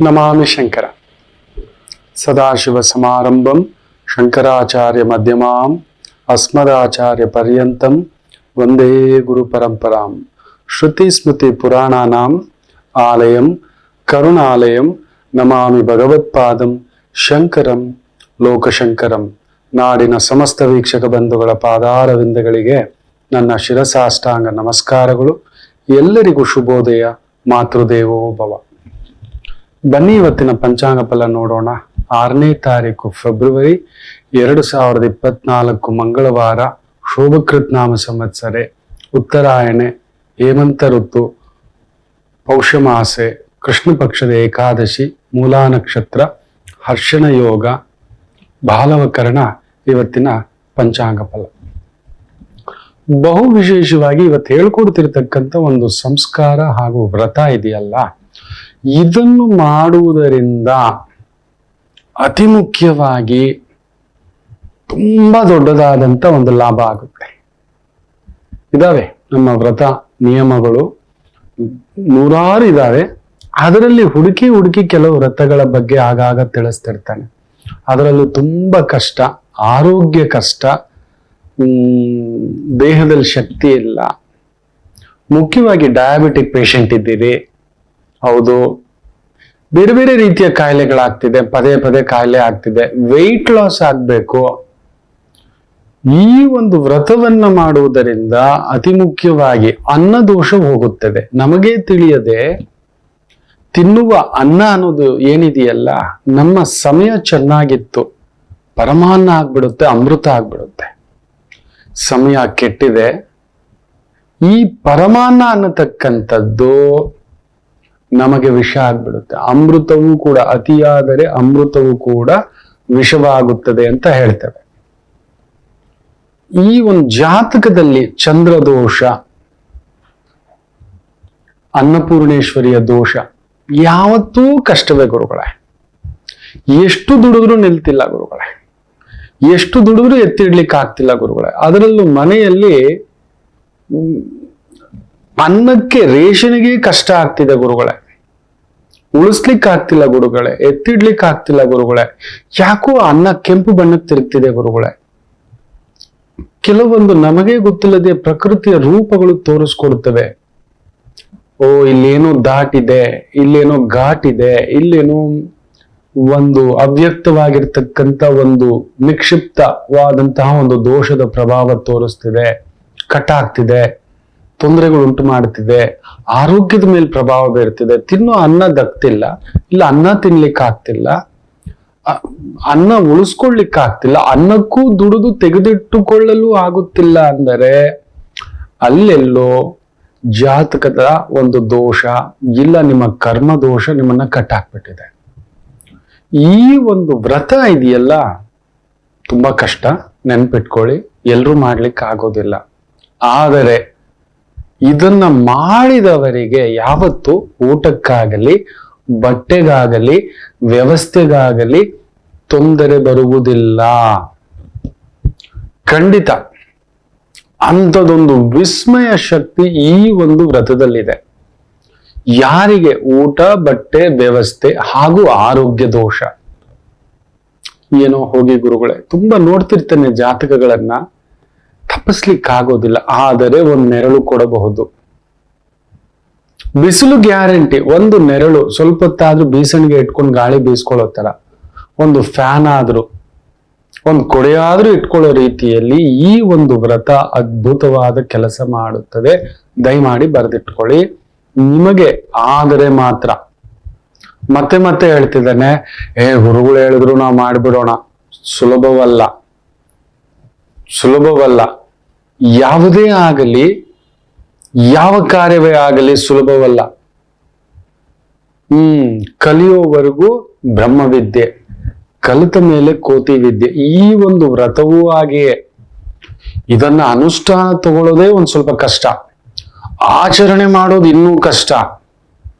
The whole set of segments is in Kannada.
ನಮಾಮಿ ಶಂಕರ ಸದಾಶಿವ ಸಮಾರಂಭಂ ಶಂಕರಾಚಾರ್ಯ ಮಧ್ಯಮಾಂ ಅಸ್ಮದಾಚಾರ್ಯ ಪರ್ಯಂತಂ ವಂದೇ ಗುರು ಪರಂಪರಾಂ. ಶ್ರುತಿ ಸ್ಮೃತಿ ಪುರಾಣಾನಾಂ ಆಲಯಂ ಕರುಣಾಲಯಂ ನಮಾಮಿ ಭಗವತ್ಪಾದಂ ಶಂಕರಂ ಲೋಕಶಂಕರಂ. ನಾಡಿನ ಸಮಸ್ತ ವೀಕ್ಷಕ ಬಂಧುಗಳ ಪಾದಾರವಿಂದಗಳಿಗೆ ನನ್ನ ಶಿರಸಾಷ್ಟಾಂಗ ನಮಸ್ಕಾರಗಳು. ಎಲ್ಲರಿಗೂ ಶುಭೋದಯ. ಮಾತೃದೇವೋ ಭವ. ಬನ್ನಿ ಇವತ್ತಿನ ಪಂಚಾಂಗ ಫಲ ನೋಡೋಣ. 6ನೇ ತಾರೀಕು ಫೆಬ್ರವರಿ 2024 ಮಂಗಳವಾರ. ಶೋಭಕೃತ್ ನಾಮ ಸಂವತ್ಸರೆ, ಉತ್ತರಾಯಣೆ, ಹೇಮಂತ ಋತು, ಪೌಷಮಾಸೆ, ಕೃಷ್ಣ ಪಕ್ಷದ ಏಕಾದಶಿ, ಮೂಲಾ ನಕ್ಷತ್ರ, ಹರ್ಷಣ ಯೋಗ, ಬಾಲವಕರಣ. ಇವತ್ತಿನ ಪಂಚಾಂಗ ಫಲ ಬಹು ವಿಶೇಷವಾಗಿ ಇವತ್ತು ಹೇಳ್ಕೊಡ್ತಿರ್ತಕ್ಕಂಥ ಒಂದು ಸಂಸ್ಕಾರ ಹಾಗೂ ವ್ರತ ಇದೆಯಲ್ಲ, ಇದನ್ನು ಮಾಡುವುದರಿಂದ ಅತಿ ಮುಖ್ಯವಾಗಿ ತುಂಬಾ ದೊಡ್ಡದಾದಂತ ಒಂದು ಲಾಭ ಆಗುತ್ತೆ. ಇದಾವೆ ನಮ್ಮ ವ್ರತ ನಿಯಮಗಳು, ನೂರಾರು ಇದಾವೆ. ಅದರಲ್ಲಿ ಹುಡುಕಿ ಕೆಲವು ವ್ರತಗಳ ಬಗ್ಗೆ ಆಗಾಗ ತಿಳಿಸ್ತಿರ್ತಾನೆ. ಅದರಲ್ಲೂ ತುಂಬಾ ಕಷ್ಟ, ಆರೋಗ್ಯ ಕಷ್ಟ, ದೇಹದಲ್ಲಿ ಶಕ್ತಿ ಇಲ್ಲ. ಮುಖ್ಯವಾಗಿ ಡಯಾಬಿಟಿಕ್ ಪೇಷಂಟ್ ಇದ್ದೀರಿ, ಹೌದು, ಬೇರೆ ಬೇರೆ ರೀತಿಯ ಕಾಯಿಲೆಗಳಾಗ್ತಿದೆ, ಪದೇ ಪದೇ ಕಾಯಿಲೆ ಆಗ್ತಿದೆ, ವೆಯ್ಟ್ ಲಾಸ್ ಆಗ್ಬೇಕು. ಈ ಒಂದು ವ್ರತವನ್ನ ಮಾಡುವುದರಿಂದ ಅತಿ ಮುಖ್ಯವಾಗಿ ಅನ್ನದೋಷ ಹೋಗುತ್ತದೆ. ನಮಗೆ ತಿಳಿಯದೆ ತಿನ್ನುವ ಅನ್ನ ಅನ್ನೋದು ಏನಿದೆಯಲ್ಲ, ನಮ್ಮ ಸಮಯ ಚೆನ್ನಾಗಿತ್ತು, ಪರಮಾನ್ನ ಆಗ್ಬಿಡುತ್ತೆ, ಅಮೃತ ಆಗ್ಬಿಡುತ್ತೆ. ಸಮಯ ಕೆಟ್ಟಿದೆ. ಈ ಪರಮಾನ್ನ ಅನ್ನತಕ್ಕಂಥದ್ದು ನಮಗೆ ವಿಷ ಆಗ್ಬಿಡುತ್ತೆ. ಅಮೃತವೂ ಕೂಡ ಅತಿಯಾದರೆ ಅಮೃತವೂ ಕೂಡ ವಿಷವಾಗುತ್ತದೆ ಅಂತ ಹೇಳ್ತೇವೆ. ಈ ಒಂದು ಜಾತಕದಲ್ಲಿ ಚಂದ್ರದೋಷ, ಅನ್ನಪೂರ್ಣೇಶ್ವರಿಯ ದೋಷ ಯಾವತ್ತೂ ಕಷ್ಟವೇ ಗುರುಗಳೇ. ಎಷ್ಟು ದುಡಿದ್ರೂ ನಿಲ್ತಿಲ್ಲ ಗುರುಗಳೇ, ಎಷ್ಟು ದುಡಿದ್ರೂ ಎತ್ತಿಡ್ಲಿಕ್ಕೆ ಆಗ್ತಿಲ್ಲ ಗುರುಗಳೇ. ಅದರಲ್ಲೂ ಮನೆಯಲ್ಲಿ ಅನ್ನಕ್ಕೆ ರೇಷನ್ಗೆ ಕಷ್ಟ ಆಗ್ತಿದೆ ಗುರುಗಳೇ, ಉಳಿಸ್ಲಿಕ್ಕೆ ಆಗ್ತಿಲ್ಲ ಗುರುಗಳೇ, ಎತ್ತಿಡ್ಲಿಕ್ಕೆ ಆಗ್ತಿಲ್ಲ ಗುರುಗಳೇ. ಯಾಕೋ ಅನ್ನ ಕೆಂಪು ಬಣ್ಣಕ್ಕೆ ತಿರುಗ್ತಿದೆ ಗುರುಗಳೇ. ಕೆಲವೊಂದು ನಮಗೆ ಗೊತ್ತಿಲ್ಲದೆ ಪ್ರಕೃತಿಯ ರೂಪಗಳು ತೋರಿಸ್ಕೊಡ್ತವೆ. ಓ, ಇಲ್ಲೇನೋ ದಾಟಿದೆ, ಇಲ್ಲೇನೋ ಘಾಟ್ ಇದೆ, ಇಲ್ಲೇನೋ ಒಂದು ಅವ್ಯಕ್ತವಾಗಿರ್ತಕ್ಕಂಥ ಒಂದು ನಿಕ್ಷಿಪ್ತವಾದಂತಹ ಒಂದು ದೋಷದ ಪ್ರಭಾವ ತೋರಿಸ್ತಿದೆ, ಕಟ್ ಆಗ್ತಿದೆ, ತೊಂದರೆಗಳು ಉಂಟು ಮಾಡ್ತಿದೆ, ಆರೋಗ್ಯದ ಮೇಲೆ ಪ್ರಭಾವ ಬೀರ್ತಿದೆ. ತಿನ್ನೋ ಅನ್ನ ದಕ್ತಿಲ್ಲ, ಇಲ್ಲ ಅನ್ನ ತಿನ್ಲಿಕ್ಕೆ ಆಗ್ತಿಲ್ಲ, ಅನ್ನ ಉಳಿಸ್ಕೊಳ್ಲಿಕ್ಕೆ ಆಗ್ತಿಲ್ಲ, ಅನ್ನಕ್ಕೂ ದುಡಿದು ತೆಗೆದಿಟ್ಟುಕೊಳ್ಳಲು ಆಗುತ್ತಿಲ್ಲ ಅಂದರೆ ಅಲ್ಲೆಲ್ಲೋ ಜಾತಕದ ಒಂದು ದೋಷ, ಇಲ್ಲ ನಿಮ್ಮ ಕರ್ಮ ದೋಷ ನಿಮ್ಮನ್ನ ಕಟ್ಟಾಕ್ಬಿಟ್ಟಿದೆ. ಈ ಒಂದು ವ್ರತ ಇದೆಯಲ್ಲ, ತುಂಬಾ ಕಷ್ಟ, ನೆನ್ಪಿಟ್ಕೊಳ್ಳಿ. ಎಲ್ರೂ ಮಾಡ್ಲಿಕ್ಕೆ ಆಗೋದಿಲ್ಲ. ಆದರೆ ಇದನ್ನ ಮಾಡಿದವರಿಗೆ ಯಾವತ್ತು ಊಟಕ್ಕಾಗಲಿ, ಬಟ್ಟೆಗಾಗಲಿ, ವ್ಯವಸ್ಥೆಗಾಗಲಿ ತೊಂದರೆ ಬರುವುದಿಲ್ಲ. ಖಂಡಿತ ಅಂಥದೊಂದು ವಿಸ್ಮಯ ಶಕ್ತಿ ಈ ಒಂದು ವ್ರತದಲ್ಲಿದೆ. ಯಾರಿಗೆ ಊಟ, ಬಟ್ಟೆ, ವ್ಯವಸ್ಥೆ ಹಾಗೂ ಆರೋಗ್ಯ ದೋಷ ಏನೋ ಹೋಗಿ ಗುರುಗಳೇ, ತುಂಬಾ ನೋಡ್ತಿರ್ತೇನೆ ಜಾತಕಗಳನ್ನ, ತಪ್ಪಿಸ್ಲಿಕ್ಕಾಗೋದಿಲ್ಲ. ಆದರೆ ಒಂದು ನೆರಳು ಕೊಡಬಹುದು. ಬಿಸಿಲು ಗ್ಯಾರಂಟಿ. ಒಂದು ನೆರಳು, ಸ್ವಲ್ಪ ಹೊತ್ತಾದ್ರೂ ಬೀಸಣಿಗೆ ಇಟ್ಕೊಂಡು ಗಾಳಿ ಬೀಸ್ಕೊಳ್ಳೋ ತರ, ಒಂದು ಫ್ಯಾನ್ ಆದ್ರೂ, ಒಂದು ಕೊಡೆಯಾದ್ರೂ ಇಟ್ಕೊಳ್ಳೋ ರೀತಿಯಲ್ಲಿ ಈ ಒಂದು ವ್ರತ ಅದ್ಭುತವಾದ ಕೆಲಸ ಮಾಡುತ್ತದೆ. ದಯಮಾಡಿ ಬರೆದಿಟ್ಕೊಳ್ಳಿ. ನಿಮಗೆ ಆದರೆ ಮಾತ್ರ. ಮತ್ತೆ ಮತ್ತೆ ಹೇಳ್ತಿದ್ದಾನೆ, ಗುರುಗಳು ಹೇಳಿದ್ರು ನಾವು ಮಾಡಿಬಿಡೋಣ. ಸುಲಭವಲ್ಲ. ಯಾವುದೇ ಆಗಲಿ, ಯಾವ ಕಾರ್ಯವೇ ಆಗಲಿ ಸುಲಭವಲ್ಲ. ಕಲಿಯೋವರೆಗೂ ಬ್ರಹ್ಮವಿದ್ಯೆ, ಕಲಿತ ಮೇಲೆ ಕೋತಿ ವಿದ್ಯೆ. ಈ ಒಂದು ವ್ರತವೂ ಹಾಗೆಯೇ. ಇದನ್ನ ಅನುಷ್ಠಾನ ತಗೊಳ್ಳೋದೇ ಒಂದ್ ಸ್ವಲ್ಪ ಕಷ್ಟ, ಆಚರಣೆ ಮಾಡೋದು ಇನ್ನೂ ಕಷ್ಟ.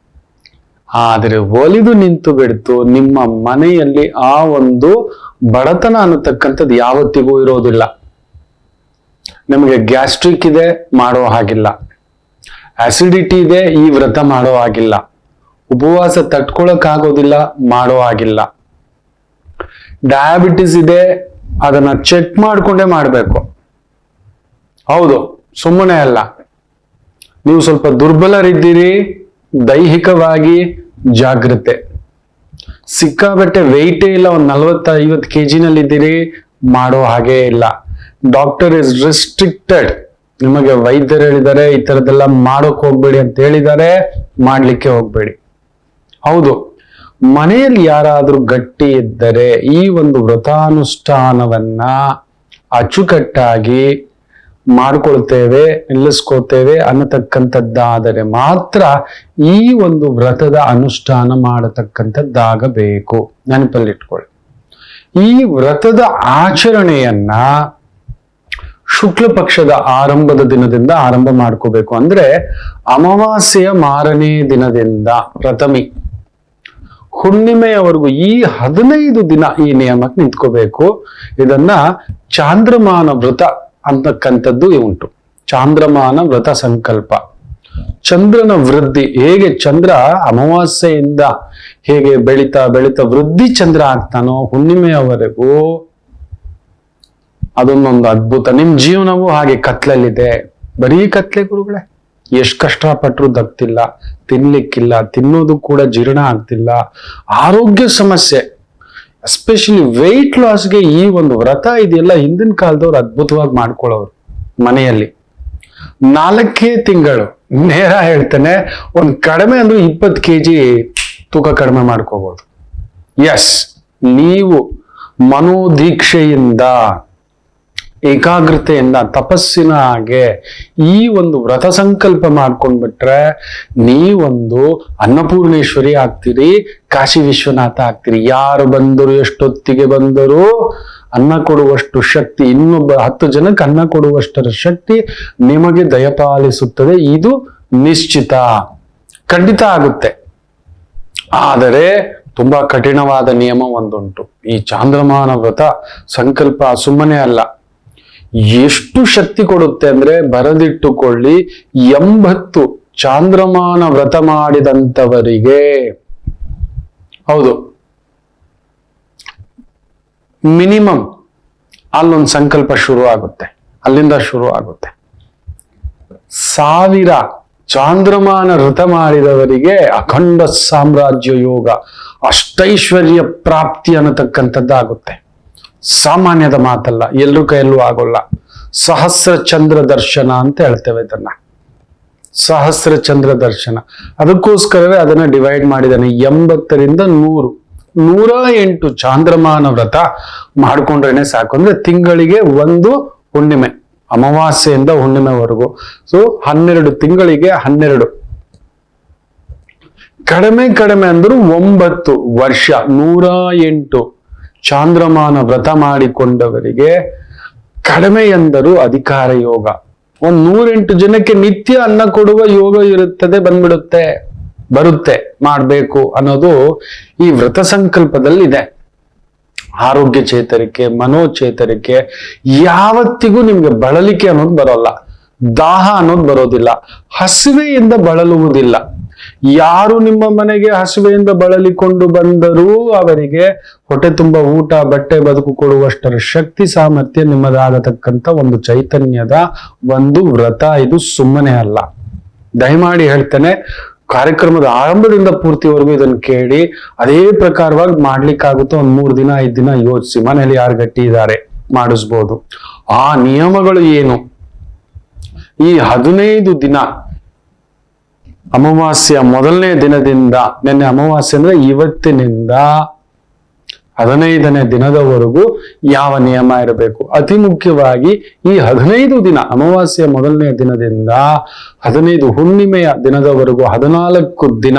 ಆದರೆ ಒಲಿದು ನಿಂತು ಬಿಡ್ತು ನಿಮ್ಮ ಮನೆಯಲ್ಲಿ ಆ ಒಂದು ಬಡತನ ಅನ್ನತಕ್ಕಂಥದ್ದು ಯಾವತ್ತಿಗೂ ಇರೋದಿಲ್ಲ. ನಮಗೆ ಗ್ಯಾಸ್ಟ್ರಿಕ್ ಇದೆ, ಮಾಡೋ ಹಾಗಿಲ್ಲ. ಆಸಿಡಿಟಿ ಇದೆ, ಈ ವ್ರತ ಮಾಡೋ ಹಾಗಿಲ್ಲ. ಉಪವಾಸ ತಟ್ಕೊಳಕ್ಕಾಗೋದಿಲ್ಲ, ಮಾಡೋ ಆಗಿಲ್ಲ. ಡಯಾಬಿಟಿಸ್ ಇದೆ, ಅದನ್ನ ಚೆಕ್ ಮಾಡ್ಕೊಂಡೇ ಮಾಡ್ಬೇಕು. ಹೌದು, ಸುಮ್ಮನೆ ಅಲ್ಲ. ನೀವು ಸ್ವಲ್ಪ ದುರ್ಬಲರಿದ್ದೀರಿ, ದೈಹಿಕವಾಗಿ ಜಾಗ್ರತೆ. ಸಿಕ್ಕಾಬಟ್ಟೆ ವೆಯ್ಟೇ ಇಲ್ಲ, ಒಂದು 40-50 kg ಇದ್ದೀರಿ, ಮಾಡೋ ಹಾಗೆ ಇಲ್ಲ. Doctor is restricted. ನಿಮಗೆ ವೈದ್ಯರು ಹೇಳಿದ್ದಾರೆ ಈ ತರದೆಲ್ಲ ಮಾಡೋಕ್ ಹೋಗ್ಬೇಡಿ ಅಂತ ಹೇಳಿದ್ದಾರೆ, ಮಾಡ್ಲಿಕ್ಕೆ ಹೋಗ್ಬೇಡಿ. ಹೌದು, ಮನೆಯಲ್ಲಿ ಯಾರಾದ್ರೂ ಗಟ್ಟಿ ಇದ್ದರೆ ಈ ಒಂದು ವ್ರತಾನುಷ್ಠಾನವನ್ನ ಅಚ್ಚುಕಟ್ಟಾಗಿ ಮಾಡ್ಕೊಳ್ತೇವೆ, ನಿಲ್ಲಿಸ್ಕೋತೇವೆ ಅನ್ನತಕ್ಕಂಥದ್ದಾದರೆ ಮಾತ್ರ ಈ ಒಂದು ವ್ರತದ ಅನುಷ್ಠಾನ ಮಾಡತಕ್ಕಂಥದ್ದಾಗಬೇಕು. ನೆನಪಲ್ಲಿಟ್ಕೊಳ್ಳಿ. ಈ ವ್ರತದ ಆಚರಣೆಯನ್ನ ಶುಕ್ಲ ಪಕ್ಷದ ಆರಂಭದ ದಿನದಿಂದ ಆರಂಭ ಮಾಡ್ಕೋಬೇಕು. ಅಂದ್ರೆ ಅಮಾವಾಸ್ಯೆಯ ಮಾರನೇ ದಿನದಿಂದ ಪ್ರಥಮಿ ಹುಣ್ಣಿಮೆಯವರೆಗೂ ಈ 15 ದಿನ ಈ ನಿಯಮಕ್ಕೆ ನಿಂತ್ಕೋಬೇಕು. ಇದನ್ನ ಚಾಂದ್ರಮಾನ ವ್ರತ ಅಂತಕ್ಕಂಥದ್ದು ಉಂಟು. ಚಾಂದ್ರಮಾನ ವ್ರತ ಸಂಕಲ್ಪ. ಚಂದ್ರನ ವೃದ್ಧಿ, ಹೇಗೆ ಚಂದ್ರ ಅಮಾವಾಸ್ಯೆಯಿಂದ ಹೇಗೆ ಬೆಳಿತಾ ಬೆಳಿತಾ ವೃದ್ಧಿ ಚಂದ್ರ ಆಗ್ತಾನೋ ಹುಣ್ಣಿಮೆಯವರೆಗೂ, ಅದೊಂದೊಂದು ಅದ್ಭುತ. ನಿಮ್ ಜೀವನವೂ ಹಾಗೆ ಕತ್ಲಲ್ಲಿದೆ, ಬರೀ ಕತ್ಲೆ ಗುರುಗಳೇ. ಎಷ್ಟ್ ಕಷ್ಟಪಟ್ಟರು ದಗ್ತಿಲ್ಲ, ತಿನ್ಲಿಕ್ಕಿಲ್ಲ, ತಿನ್ನೋದು ಕೂಡ ಜೀರ್ಣ ಆಗ್ತಿಲ್ಲ, ಆರೋಗ್ಯ ಸಮಸ್ಯೆ, ಎಸ್ಪೆಷಲಿ ವೆಯ್ಟ್ ಲಾಸ್ಗೆ ಈ ಒಂದು ವ್ರತ ಇದೆಯಲ್ಲ ಹಿಂದಿನ ಕಾಲದವ್ರು ಅದ್ಭುತವಾಗಿ ಮಾಡ್ಕೊಳ್ಳೋರು. ಮನೆಯಲ್ಲಿ 4 ತಿಂಗಳು ನೇರ ಹೇಳ್ತೇನೆ, ಒಂದ್ ಕಡಿಮೆ ಅಂದ್ರೆ 20 kg ತೂಕ ಕಡಿಮೆ ಮಾಡ್ಕೋಬಹುದು. ಎಸ್, ನೀವು ಮನೋದೀಕ್ಷೆಯಿಂದ ಏಕಾಗ್ರತೆಯಿಂದ ತಪಸ್ಸಿನ ಹಾಗೆ ಈ ಒಂದು ವ್ರತ ಸಂಕಲ್ಪ ಮಾಡ್ಕೊಂಡ್ಬಿಟ್ರೆ ನೀವೊಂದು ಅನ್ನಪೂರ್ಣೇಶ್ವರಿ ಆಗ್ತೀರಿ, ಕಾಶಿ ವಿಶ್ವನಾಥ ಆಗ್ತೀರಿ. ಯಾರು ಬಂದರು, ಎಷ್ಟೊತ್ತಿಗೆ ಬಂದರೂ ಅನ್ನ ಕೊಡುವಷ್ಟು ಶಕ್ತಿ, ಇನ್ನೊಬ್ಬ 10 ಜನಕ್ಕೆ ಅನ್ನ ಕೊಡುವಷ್ಟರ ಶಕ್ತಿ ನಿಮಗೆ ದಯಪಾಲಿಸುತ್ತದೆ. ಇದು ನಿಶ್ಚಿತ, ಖಂಡಿತ ಆಗುತ್ತೆ. ಆದರೆ ತುಂಬಾ ಕಠಿಣವಾದ ನಿಯಮ ಒಂದುಂಟು. ಈ ಚಾಂದ್ರಮಾನ ವ್ರತ ಸಂಕಲ್ಪ ಸುಮ್ಮನೆ ಅಲ್ಲ. ಎಷ್ಟು ಶಕ್ತಿ ಕೊಡುತ್ತೆ ಅಂದ್ರೆ ಬರೆದಿಟ್ಟುಕೊಳ್ಳಿ, 80 ಚಾಂದ್ರಮಾನ ವ್ರತ ಮಾಡಿದಂಥವರಿಗೆ, ಹೌದು, ಮಿನಿಮಮ್ ಅಲ್ಲೊಂದು ಸಂಕಲ್ಪ ಶುರು ಆಗುತ್ತೆ, ಅಲ್ಲಿಂದ ಶುರು ಆಗುತ್ತೆ. 1000 ಚಾಂದ್ರಮಾನ ವ್ರತ ಮಾಡಿದವರಿಗೆ ಅಖಂಡ ಸಾಮ್ರಾಜ್ಯ ಯೋಗ, ಅಷ್ಟೈಶ್ವರ್ಯ ಪ್ರಾಪ್ತಿ ಅನ್ನತಕ್ಕಂಥದ್ದಾಗುತ್ತೆ. ಸಾಮಾನ್ಯದ ಮಾತಲ್ಲ, ಎಲ್ರ ಕೈಯಲ್ಲೂ ಆಗೋಲ್ಲ. ಸಹಸ್ರ ಚಂದ್ರ ದರ್ಶನ ಅಂತ ಹೇಳ್ತೇವೆ ಇದನ್ನ, ಸಹಸ್ರ ಚಂದ್ರ ದರ್ಶನ. ಅದಕ್ಕೋಸ್ಕರವೇ ಅದನ್ನ ಡಿವೈಡ್ ಮಾಡಿದ್ದಾನೆ. 80ರಿಂದ 108 ಚಾಂದ್ರಮಾನ ವ್ರತ ಮಾಡ್ಕೊಂಡ್ರೇನೆ ಸಾಕು. ಅಂದ್ರೆ ತಿಂಗಳಿಗೆ ಒಂದು ಹುಣ್ಣಿಮೆ, ಅಮಾವಾಸ್ಯೆಯಿಂದ ಹುಣ್ಣಿಮೆವರೆಗೂ. ಸೊ 12 ತಿಂಗಳಿಗೆ 12, ಕಡಿಮೆ ಅಂದ್ರು 9 ವರ್ಷ 108 ಚಾಂದ್ರಮಾನ ವ್ರತ ಮಾಡಿಕೊಂಡವರಿಗೆ ಕಡಿಮೆ ಎಂದರು ಅಧಿಕಾರ ಯೋಗ. 108 ಜನಕ್ಕೆ ನಿತ್ಯ ಅನ್ನ ಕೊಡುವ ಯೋಗ ಇರುತ್ತದೆ, ಬರುತ್ತೆ, ಮಾಡ್ಬೇಕು ಅನ್ನೋದು ಈ ವ್ರತ ಸಂಕಲ್ಪದಲ್ಲಿದೆ. ಆರೋಗ್ಯ ಚೇತರಿಕೆ, ಮನೋಚೇತರಿಕೆ, ಯಾವತ್ತಿಗೂ ನಿಮ್ಗೆ ಬಳಲಿಕೆ ಅನ್ನೋದು ಬರೋಲ್ಲ, ದಾಹ ಅನ್ನೋದು ಬರೋದಿಲ್ಲ, ಹಸಿವೆಯಿಂದ ಬಳಲುವುದಿಲ್ಲ. ಯಾರು ನಿಮ್ಮ ಮನೆಗೆ ಹಸಿವೆಯಿಂದ ಬಳಲಿಕೊಂಡು ಬಂದರೂ ಅವರಿಗೆ ಹೊಟ್ಟೆ ತುಂಬ ಊಟ, ಬಟ್ಟೆ, ಬದುಕು ಕೊಡುವಷ್ಟರ ಶಕ್ತಿ ಸಾಮರ್ಥ್ಯ ನಿಮ್ಮದಾಗತಕ್ಕಂಥ ಒಂದು ಚೈತನ್ಯದ ಒಂದು ವ್ರತ. ಇದು ಸುಮ್ಮನೆ ಅಲ್ಲ. ದಯಮಾಡಿ ಹೇಳ್ತೇನೆ, ಕಾರ್ಯಕ್ರಮದ ಆರಂಭದಿಂದ ಪೂರ್ತಿವರೆಗೂ ಇದನ್ನು ಕೇಳಿ ಅದೇ ಪ್ರಕಾರವಾಗಿ ಮಾಡ್ಲಿಕ್ಕಾಗುತ್ತೆ. ಒಂದ್ 3 ದಿನ 5 ದಿನ ಯೋಚಿಸಿ, ಮನೆಯಲ್ಲಿ ಯಾರು ಗಟ್ಟಿ ಇದ್ದಾರೆ ಮಾಡಿಸ್ಬೋದು. ಆ ನಿಯಮಗಳು ಏನು? ಈ 15 ದಿನ ಅಮಾವಾಸ್ಯ ಮೊದಲನೇ ದಿನದಿಂದ, ನಿನ್ನೆ ಅಮಾವಾಸ್ಯೆ ಅಂದ್ರೆ ಇವತ್ತಿನಿಂದ 15ನೇ ದಿನದವರೆಗೂ ಯಾವ ನಿಯಮ ಇರಬೇಕು? ಅತಿ ಮುಖ್ಯವಾಗಿ ಈ 15 ದಿನ, ಅಮಾವಾಸ್ಯೆಯ ಮೊದಲನೇ ದಿನದಿಂದ 15 ಹುಣ್ಣಿಮೆಯ ದಿನದವರೆಗೂ 14 ದಿನ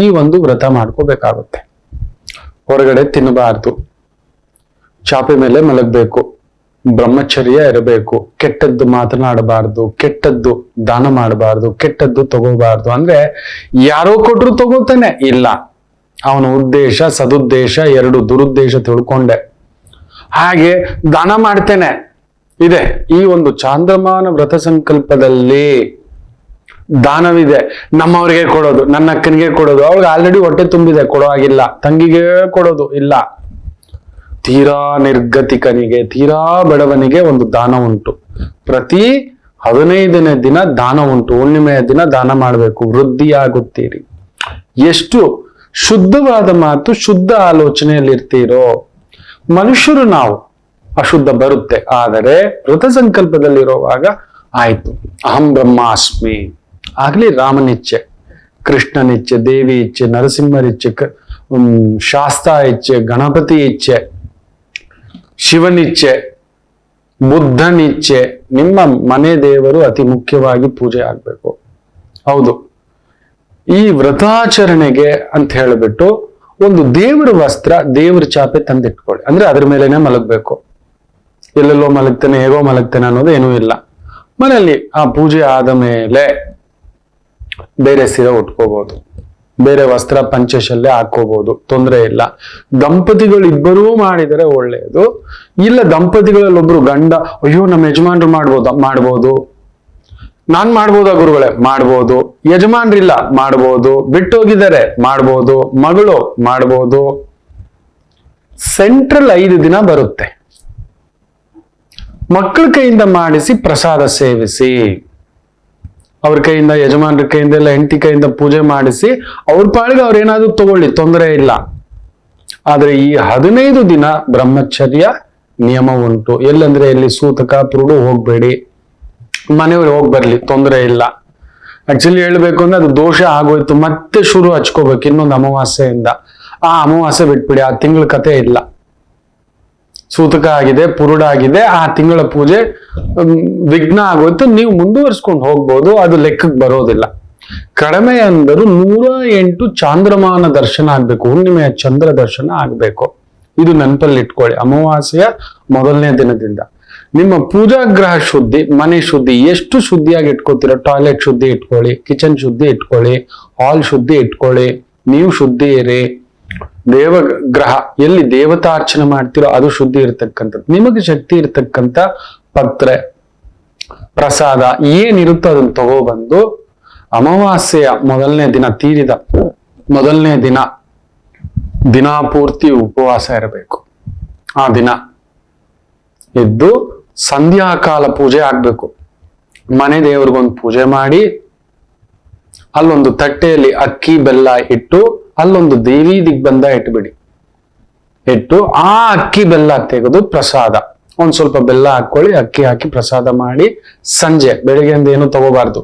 ಈ ಒಂದು ವ್ರತ ಮಾಡ್ಕೋಬೇಕಾಗುತ್ತೆ. ಹೊರಗಡೆ ತಿನ್ನಬಾರ್ದು, ಚಾಪೆ ಮೇಲೆ ಮಲಗಬೇಕು, ಬ್ರಹ್ಮಚರ್ಯ ಇರಬೇಕು, ಕೆಟ್ಟದ್ದು ಮಾತನಾಡಬಾರ್ದು, ಕೆಟ್ಟದ್ದು ದಾನ ಮಾಡಬಾರ್ದು, ಕೆಟ್ಟದ್ದು ತಗೋಬಾರ್ದು. ಅಂದ್ರೆ ಯಾರೋ ಕೊಟ್ರು ತಗೋತಾನೆ ಇಲ್ಲ, ಅವನ ಉದ್ದೇಶ ಸದುದ್ದೇಶ 2 ದುರುದ್ದೇಶ ತಿಳ್ಕೊಂಡೆ. ಹಾಗೆ ದಾನ ಮಾಡ್ತೇನೆ ಇದೆ ಈ ಒಂದು ಚಾಂದ್ರಮಾನ ವ್ರತ ಸಂಕಲ್ಪದಲ್ಲಿ. ದಾನವಿದೆ, ನಮ್ಮವ್ರಿಗೆ ಕೊಡೋದು, ನನ್ನ ಅಕ್ಕನಿಗೆ ಕೊಡೋದು, ಅವಳಿಗೆ ಆಲ್ರೆಡಿ ಹೊಟ್ಟೆ ತುಂಬಿದೆ ಕೊಡೋ ಆಗಿಲ್ಲ, ತಂಗಿಗೆ ಕೊಡೋದು ಇಲ್ಲ. ತೀರಾ ನಿರ್ಗತಿಕನಿಗೆ, ತೀರಾ ಬಡವನಿಗೆ ಒಂದು ದಾನ ಉಂಟು. ಪ್ರತಿ 15ನೇ ದಿನ ದಾನ ಉಂಟು. ಹುಣ್ಣಿಮೆಯ ದಿನ ದಾನ ಮಾಡಬೇಕು, ವೃದ್ಧಿಯಾಗುತ್ತೀರಿ. ಎಷ್ಟು ಶುದ್ಧವಾದ ಮಾತು, ಶುದ್ಧ ಆಲೋಚನೆಯಲ್ಲಿ ಇರ್ತೀರೋ. ಮನುಷ್ಯರು ನಾವು ಅಶುದ್ಧ ಬರುತ್ತೆ, ಆದರೆ ವೃತ ಸಂಕಲ್ಪದಲ್ಲಿರುವಾಗ ಆಯ್ತು, ಅಹಂ ಬ್ರಹ್ಮಾಸ್ಮಿ. ಆಗ್ಲಿ ರಾಮನಿಚ್ಛೆ, ಕೃಷ್ಣನಿಚ್ಛೆ, ದೇವಿ ಇಚ್ಛೆ, ನರಸಿಂಹರಿಚ್ಛೆ, ಶಾಸ್ತಾ ಇಚ್ಛೆ, ಗಣಪತಿ ಇಚ್ಛೆ, ಶಿವನಿಚ್ಛೆ, ಬುದ್ಧನಿಚ್ಛೆ. ನಿಮ್ಮ ಮನೆ ದೇವರು ಅತಿ ಮುಖ್ಯವಾಗಿ ಪೂಜೆ ಆಗ್ಬೇಕು. ಹೌದು, ಈ ವ್ರತಾಚರಣೆಗೆ ಅಂತ ಹೇಳಿಬಿಟ್ಟು ಒಂದು ದೇವರ ವಸ್ತ್ರ, ದೇವರ ಚಾಪೆ ತಂದಿಟ್ಕೊಳ್ಳಿ. ಅಂದ್ರೆ ಅದ್ರ ಮೇಲೆನೆ ಮಲಗ್ಬೇಕು. ಎಲ್ಲೆಲ್ಲೋ ಮಲಗ್ತೇನೆ, ಹೇಗೋ ಮಲಗ್ತೇನೆ ಅನ್ನೋದು ಏನೂ ಇಲ್ಲ. ಮನೆಯಲ್ಲಿ ಆ ಪೂಜೆ ಆದ ಮೇಲೆ ಬೇರೆ ಸೀರೆ ಉಟ್ಕೋಬಹುದು, ಬೇರೆ ವಸ್ತ್ರ ಪಂಚಶಲ್ಯ ಹಾಕೋಬಹುದು, ತೊಂದರೆ ಇಲ್ಲ. ದಂಪತಿಗಳು ಇಬ್ಬರೂ ಮಾಡಿದರೆ ಒಳ್ಳೆಯದು. ಇಲ್ಲ ದಂಪತಿಗಳಲ್ಲಿ ಒಬ್ರು ಗಂಡ, ಅಯ್ಯೋ ನಮ್ಮ ಯಜಮಾನ್ರು ಮಾಡ್ಬೋದು, ನಾನ್ ಮಾಡ್ಬೋದಾ ಗುರುಗಳೇ? ಮಾಡ್ಬೋದು. ಯಜಮಾನ್ರಿಲ್ಲ, ಮಾಡ್ಬೋದು. ಬಿಟ್ಟೋಗಿದ್ದಾರೆ, ಮಾಡ್ಬೋದು. ಮಗಳು ಮಾಡ್ಬೋದು. ಸೆಂಟ್ರಲ್ 5 ದಿನ ಬರುತ್ತೆ. ಮಕ್ಕಳ ಕೈಯಿಂದ ಮಾಡಿಸಿ ಪ್ರಸಾದ ಸೇವಿಸಿ, ಅವ್ರ ಕೈಯಿಂದ, ಯಜಮಾನ್ರ ಕೈಯಿಂದ ಎಲ್ಲ, ಹೆಂಡತಿ ಕೈಯಿಂದ ಪೂಜೆ ಮಾಡಿಸಿ ಅವ್ರ ಪಾಳಿಗೆ ಅವ್ರ ಏನಾದ್ರು ತಗೊಳ್ಳಿ, ತೊಂದರೆ ಇಲ್ಲ. ಆದ್ರೆ ಈ 15 ದಿನ ಬ್ರಹ್ಮಚರ್ಯ ನಿಯಮ ಉಂಟು. ಎಲ್ಲಂದ್ರೆ ಎಲ್ಲಿ ಸೂತಕ ಪುರುಡು ಹೋಗ್ಬೇಡಿ, ಮನೆಯವ್ರು ಹೋಗಿ ಬರ್ಲಿ, ತೊಂದರೆ ಇಲ್ಲ. ಆಕ್ಚುಲಿ ಹೇಳ್ಬೇಕು ಅಂದ್ರೆ ಅದು ದೋಷ ಆಗೋಯ್ತು, ಮತ್ತೆ ಶುರು ಹಚ್ಕೋಬೇಕು ಇನ್ನೊಂದು ಅಮಾವಾಸ್ಯೆಯಿಂದ. ಆ ಅಮಾವಾಸ್ಯೆ ಬಿಟ್ಬಿಡಿ, ಆ ತಿಂಗಳ ಕತೆ ಇಲ್ಲ. ಸೂತಕ ಆಗಿದೆ, ಪುರುಡ ಆಗಿದೆ, ಆ ತಿಂಗಳ ಪೂಜೆ ವಿಘ್ನ ಆಗೋಯ್ತು, ನೀವು ಮುಂದುವರಿಸ್ಕೊಂಡು ಹೋಗ್ಬೋದು, ಅದು ಲೆಕ್ಕಕ್ಕೆ ಬರೋದಿಲ್ಲ. ಕಡಿಮೆ ಅಂದರೂ 108 ಚಾಂದ್ರಮಾನ ದರ್ಶನ ಆಗ್ಬೇಕು, ಹುಣ್ಣಿಮೆಯ ಚಂದ್ರ ದರ್ಶನ ಆಗ್ಬೇಕು. ಇದು ನೆನಪಲ್ಲಿ ಇಟ್ಕೊಳ್ಳಿ. ಅಮಾವಾಸ್ಯೆಯ ಮೊದಲನೇ ದಿನದಿಂದ ನಿಮ್ಮ ಪೂಜಾಗ್ರಹ ಶುದ್ಧಿ, ಮನೆ ಶುದ್ಧಿ, ಎಷ್ಟು ಶುದ್ಧಿಯಾಗಿ ಇಟ್ಕೋತೀರೋ, ಟಾಯ್ಲೆಟ್ ಶುದ್ಧಿ ಇಟ್ಕೊಳ್ಳಿ, ಕಿಚನ್ ಶುದ್ಧಿ ಇಟ್ಕೊಳ್ಳಿ, ಹಾಲ್ ಶುದ್ಧಿ ಇಟ್ಕೊಳ್ಳಿ, ನೀವು ಶುದ್ಧಿ ಇರಿ. ದೇವಗ್ರಹ ಎಲ್ಲಿ ದೇವತಾರ್ಚನೆ ಮಾಡ್ತಿರೋ ಅದು ಶುದ್ಧಿ ಇರತಕ್ಕಂಥದ್ದು. ನಿಮಗೆ ಶಕ್ತಿ ಇರತಕ್ಕಂಥ ಪತ್ರೆ, ಪ್ರಸಾದ ಏನಿರುತ್ತೋ ಅದನ್ನ ತಗೋಬಂದು ಅಮಾವಾಸ್ಯೆಯ ಮೊದಲನೇ ದಿನ ತೀರಿದ ಮೊದಲನೇ ದಿನ ಪೂರ್ತಿ ಉಪವಾಸ ಇರಬೇಕು. ಆ ದಿನ ಎದ್ದು ಸಂಧ್ಯಾಕಾಲ ಪೂಜೆ ಆಗ್ಬೇಕು. ಮನೆ ದೇವ್ರಿಗೊಂದು ಪೂಜೆ ಮಾಡಿ, ಅಲ್ಲೊಂದು ತಟ್ಟೆಯಲ್ಲಿ ಅಕ್ಕಿ ಬೆಲ್ಲ ಇಟ್ಟು, ಅಲ್ಲೊಂದು ದೇವಿ ದಿಗ್ಬಂಧ ಇಟ್ಬಿಡಿ. ಇಟ್ಟು ಆ ಅಕ್ಕಿ ಬೆಲ್ಲ ತೆಗೆದು ಪ್ರಸಾದ, ಒಂದ್ ಸ್ವಲ್ಪ ಬೆಲ್ಲ ಹಾಕೊಳ್ಳಿ, ಅಕ್ಕಿ ಹಾಕಿ ಪ್ರಸಾದ ಮಾಡಿ, ಸಂಜೆ ಬೆಳಿಗ್ಗೆಯಿಂದ ಏನು ತಗೋಬಾರ್ದು.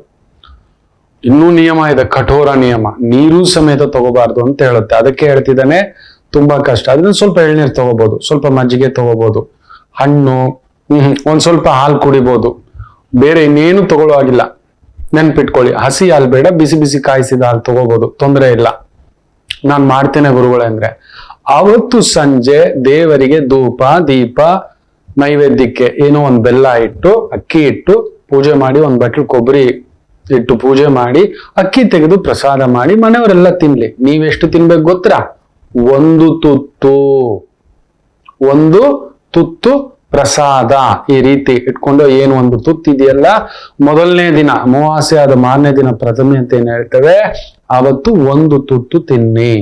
ಇನ್ನೂ ನಿಯಮ ಇದೆ, ಕಠೋರ ನಿಯಮ, ನೀರು ಸಮೇತ ತಗೋಬಾರ್ದು ಅಂತ ಹೇಳುತ್ತೆ. ಅದಕ್ಕೆ ಹೇಳ್ತಿದ್ದಾನೆ, ತುಂಬಾ ಕಷ್ಟ. ಅದನ್ನ ಸ್ವಲ್ಪ ಎಳ್ನೀರು ತಗೋಬಹುದು, ಸ್ವಲ್ಪ ಮಜ್ಜಿಗೆ ತಗೋಬಹುದು, ಹಣ್ಣು, ಒಂದ್ ಸ್ವಲ್ಪ ಹಾಲು ಕುಡಿಬಹುದು, ಬೇರೆ ಇನ್ನೇನು ತಗೊಳ್ಳೋ ಆಗಿಲ್ಲ. ನೆನ್ಪಿಟ್ಕೊಳ್ಳಿ, ಹಸಿ ಹಾಲು ಬೇಡ, ಬಿಸಿ ಬಿಸಿ ಕಾಯಿಸಿದ ಹಾಲು ತಗೋಬಹುದು, ತೊಂದರೆ ಇಲ್ಲ. ನಾನ್ ಮಾಡ್ತೇನೆ ಗುರುಗಳೇ ಅಂದ್ರೆ ಅವತ್ತು ಸಂಜೆ ದೇವರಿಗೆ ಧೂಪ ದೀಪ ನೈವೇದ್ಯಕ್ಕೆ ಏನೋ ಒಂದ್ ಬೆಲ್ಲ ಇಟ್ಟು, ಅಕ್ಕಿ ಇಟ್ಟು ಪೂಜೆ ಮಾಡಿ, ಒಂದ್ ಬಟ್ಲು ಕೊಬ್ಬರಿ ಇಟ್ಟು ಪೂಜೆ ಮಾಡಿ, ಅಕ್ಕಿ ತೆಗೆದು ಪ್ರಸಾದ ಮಾಡಿ ಮನೆಯವರೆಲ್ಲ ತಿನ್ಲಿ. ನೀವೆಷ್ಟು ತಿನ್ಬೇಕು ಗೊತ್ತಾ? ಒಂದು ತುತ್ತು ಪ್ರಸಾದ. ಈ ರೀತಿ ಇಟ್ಕೊಂಡು ಏನು ಒಂದು ತುತ್ತು ಇದೆಯಲ್ಲ, ಮೊದಲನೇ ದಿನ ಅಮಾವಾಸ್ಯೆ ಆದ ಮಾರನೇ ದಿನ ಪ್ರಥಮೆ ಅಂತ ಏನ್ ಹೇಳ್ತೇವೆ, ಅವತ್ತು ಒಂದು ತುತ್ತು ತಿನ್ನಿ,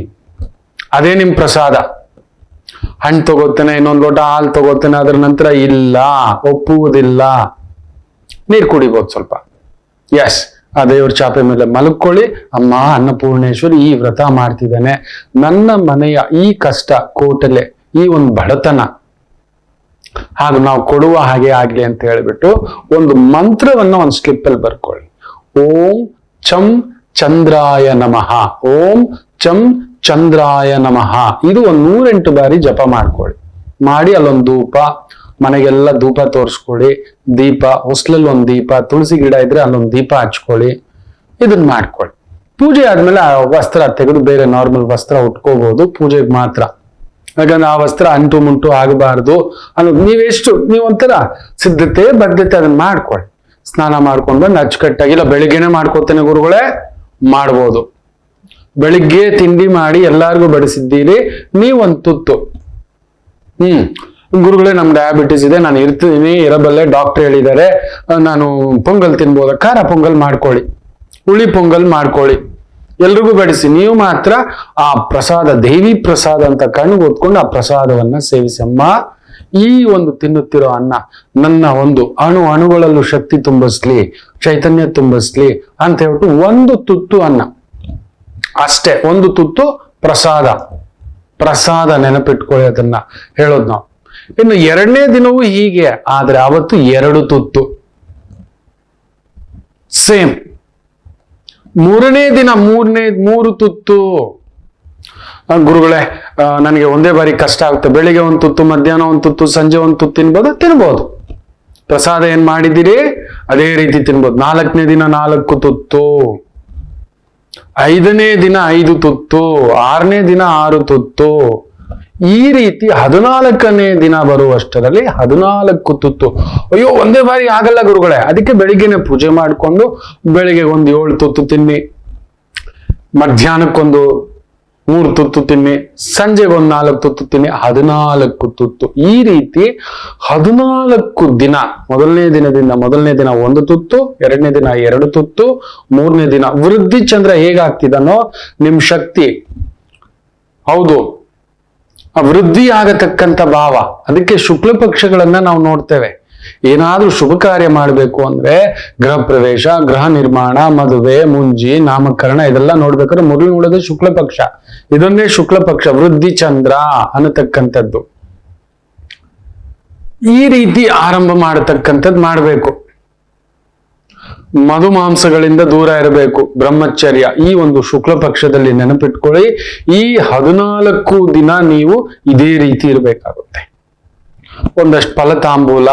ಅದೇ ನಿಮ್ ಪ್ರಸಾದ. ಹಣ್ಣು ತಗೋತೇನೆ, ಇನ್ನೊಂದು ಲೋಟ ಹಾಲು ತಗೋತೇನೆ, ಅದ್ರ ನಂತರ ಇಲ್ಲ, ಒಪ್ಪುವುದಿಲ್ಲ. ನೀರು ಕುಡಿಬೋದು ಸ್ವಲ್ಪ. ಎಸ್, ಆ ದೇವ್ರ ಚಾಪೆ ಮೇಲೆ ಮಲ್ಕೊಳ್ಳಿ. ಅಮ್ಮ ಅನ್ನಪೂರ್ಣೇಶ್ವರಿ ಈ ವ್ರತ ಮಾಡ್ತಿದ್ದಾನೆ, ನನ್ನ ಮನೆಯ ಈ ಕಷ್ಟ ಕೋಟಲೆ, ಈ ಒಂದು ಬಡತನ ಹಾಗೂ ನಾವು ಕೊಡುವ ಹಾಗೆ ಆಗ್ಲಿ ಅಂತ ಹೇಳ್ಬಿಟ್ಟು ಒಂದು ಮಂತ್ರವನ್ನ ಒಂದು ಸ್ಲಿಪ್ ಅಲ್ಲಿ ಬರ್ಕೊಳ್ಳಿ. ಓಂ ಚಂ ಚಂದ್ರಾಯ ನಮಃ, ಓಂ ಚಂ ಚಂದ್ರಾಯ ನಮಃ. ಇದು ಒಂದು 108 ಬಾರಿ ಜಪ ಮಾಡ್ಕೊಳ್ಳಿ. ಮಾಡಿ ಅಲ್ಲೊಂದು ಧೂಪ, ಮನೆಗೆಲ್ಲ ಧೂಪ ತೋರಿಸ್ಕೊಳ್ಳಿ, ದೀಪ, ಹೊಸ್ಲಲ್ಲಿ ಒಂದು ದೀಪ, ತುಳಸಿ ಗಿಡ ಇದ್ರೆ ಅಲ್ಲೊಂದು ದೀಪ ಹಚ್ಕೊಳ್ಳಿ. ಇದನ್ನ ಮಾಡ್ಕೊಳ್ಳಿ. ಪೂಜೆ ಆದ್ಮೇಲೆ ಆ ವಸ್ತ್ರ ತೆಗೆದು ಬೇರೆ ನಾರ್ಮಲ್ ವಸ್ತ್ರ ಉಟ್ಕೋಬಹುದು, ಪೂಜೆಗೆ ಮಾತ್ರ. ಯಾಕಂದ್ರೆ ಆ ವಸ್ತ್ರ ಅಂಟು ಮುಂಟು ಆಗಬಾರ್ದು ಅನ್ನೋದು ನೀವೊಂಥರ ಸಿದ್ಧತೆ ಬದ್ಧತೆ ಅದನ್ನ ಮಾಡ್ಕೊಳ್ಳಿ. ಸ್ನಾನ ಮಾಡ್ಕೊಂಡು ಬಂದು ಅಚ್ಚುಕಟ್ಟಾಗಿ, ಇಲ್ಲ ಬೆಳಿಗ್ಗೆನೆ ಮಾಡ್ಕೋತೇನೆ ಗುರುಗಳೇ, ಮಾಡ್ಬೋದು. ಬೆಳಿಗ್ಗೆ ತಿಂಡಿ ಮಾಡಿ ಎಲ್ಲಾರ್ಗು ಬಡಿಸಿದ್ದೀರಿ, ನೀವೊಂದು ತುತ್ತು, ಗುರುಗಳೇ ನಮ್ ಡಯಾಬಿಟಿಸ್ ಇದೆ, ನಾನು ಇರ್ತೀನಿ, ಇರಬಲ್ಲೆ, ಡಾಕ್ಟರ್ ಹೇಳಿದ್ದಾರೆ, ನಾನು ಪೊಂಗಲ್ ತಿನ್ಬೋದ? ಖಾರ ಪೊಂಗಲ್ ಮಾಡ್ಕೊಳ್ಳಿ, ಹುಳಿ ಪೊಂಗಲ್ ಮಾಡ್ಕೊಳ್ಳಿ, ಎಲ್ರಿಗೂ ಬಡಿಸಿ. ನೀವು ಮಾತ್ರ ಆ ಪ್ರಸಾದ, ದೇವಿ ಪ್ರಸಾದ ಅಂತ ಕಣ್ಣಿಗೆ ಓದ್ಕೊಂಡು ಆ ಪ್ರಸಾದವನ್ನ ಸೇವಿಸಮ್ಮ. ಈ ಒಂದು ತಿನ್ನುತ್ತಿರೋ ಅನ್ನ ನನ್ನ ಒಂದು ಅಣುಗಳಲ್ಲೂ ಶಕ್ತಿ ತುಂಬಿಸ್ಲಿ, ಚೈತನ್ಯ ತುಂಬಿಸ್ಲಿ ಅಂತ ಹೇಳ್ಬಿಟ್ಟು ಒಂದು ತುತ್ತು ಅನ್ನ ಅಷ್ಟೇ, ಒಂದು ತುತ್ತು ಪ್ರಸಾದ ನೆನಪಿಟ್ಕೊಳ್ಳಿ, ಅದನ್ನ ಹೇಳೋದು ನಾವು. ಇನ್ನು ಎರಡನೇ ದಿನವೂ ಹೀಗೆ, ಆದ್ರೆ ಅವತ್ತು 2 ತುತ್ತು ಸೇಮ್. ಮೂರನೇ ದಿನ 3 ತುತ್ತು. ಗುರುಗಳೇ, ನನಗೆ ಒಂದೇ ಬಾರಿ ಕಷ್ಟ ಆಗುತ್ತೆ, ಬೆಳಿಗ್ಗೆ 1 ತುತ್ತು, ಮಧ್ಯಾಹ್ನ 1 ತುತ್ತು, ಸಂಜೆ 1 ತುತ್ತು ತಿನ್ಬೋದು. ಪ್ರಸಾದ ಏನ್ ಮಾಡಿದಿರಿ ಅದೇ ರೀತಿ ತಿನ್ಬೋದು. 4ನೇ ದಿನ 4 ತುತ್ತು, 5ನೇ ದಿನ 5 ತುತ್ತು, 6ನೇ ದಿನ 6 ತುತ್ತು, ಈ ರೀತಿ 14ನೇ ದಿನ ಬರುವಷ್ಟರಲ್ಲಿ 14 ತುತ್ತು. ಅಯ್ಯೋ, ಒಂದೇ ಬಾರಿ ಆಗಲ್ಲ ಗುರುಗಳೇ, ಅದಕ್ಕೆ ಬೆಳಿಗ್ಗೆನೆ ಪೂಜೆ ಮಾಡಿಕೊಂಡು ಬೆಳಿಗ್ಗೆ 7 ತುತ್ತು ತಿನ್ನಿ, ಮಧ್ಯಾಹ್ನಕ್ಕೊಂದು 3 ತುತ್ತು ತಿನ್ನಿ, ಸಂಜೆಗೆ 4 ತುತ್ತು ತಿನ್ನಿ, 14 ತುತ್ತು. ಈ ರೀತಿ 14 ದಿನ. ಮೊದಲನೇ ದಿನ 1 ತುತ್ತು, 2ನೇ ದಿನ 2 ತುತ್ತು, 3ನೇ ದಿನ ವೃದ್ಧಿ ಚಂದ್ರ ಹೇಗಾಗ್ತಿದನೋ ನಿಮ್ ಶಕ್ತಿ, ಹೌದು, ವೃದ್ಧಿ ಆಗತಕ್ಕಂಥ ಭಾವ. ಅದಕ್ಕೆ ಶುಕ್ಲ ಪಕ್ಷಗಳನ್ನ ನಾವು ನೋಡ್ತೇವೆ. ಏನಾದ್ರೂ ಶುಭ ಕಾರ್ಯ ಮಾಡಬೇಕು ಅಂದ್ರೆ ಗೃಹ ಪ್ರವೇಶ, ಗೃಹ ನಿರ್ಮಾಣ, ಮದುವೆ, ಮುಂಜಿ, ನಾಮಕರಣ ಇದೆಲ್ಲ ನೋಡ್ಬೇಕಾದ್ರೆ ಮೊದಲು ನೋಡೋದು ಶುಕ್ಲ ಪಕ್ಷ. ಇದನ್ನೇ ಶುಕ್ಲ ಪಕ್ಷ, ವೃದ್ಧಿ ಚಂದ್ರ ಅನ್ನತಕ್ಕಂಥದ್ದು. ಈ ರೀತಿ ಆರಂಭ ಮಾಡತಕ್ಕಂಥದ್ದು ಮಾಡಬೇಕು. ಮಧುಮಾಂಸಗಳಿಂದ ದೂರ ಇರಬೇಕು, ಬ್ರಹ್ಮಚರ್ಯ. ಈ ಒಂದು ಶುಕ್ಲ ಪಕ್ಷದಲ್ಲಿ ನೆನಪಿಟ್ಕೊಳ್ಳಿ. ಈ 14 ದಿನ ನೀವು ಇದೇ ರೀತಿ ಇರಬೇಕಾಗುತ್ತೆ. ಒಂದಷ್ಟು ಫಲತಾಂಬೂಲ,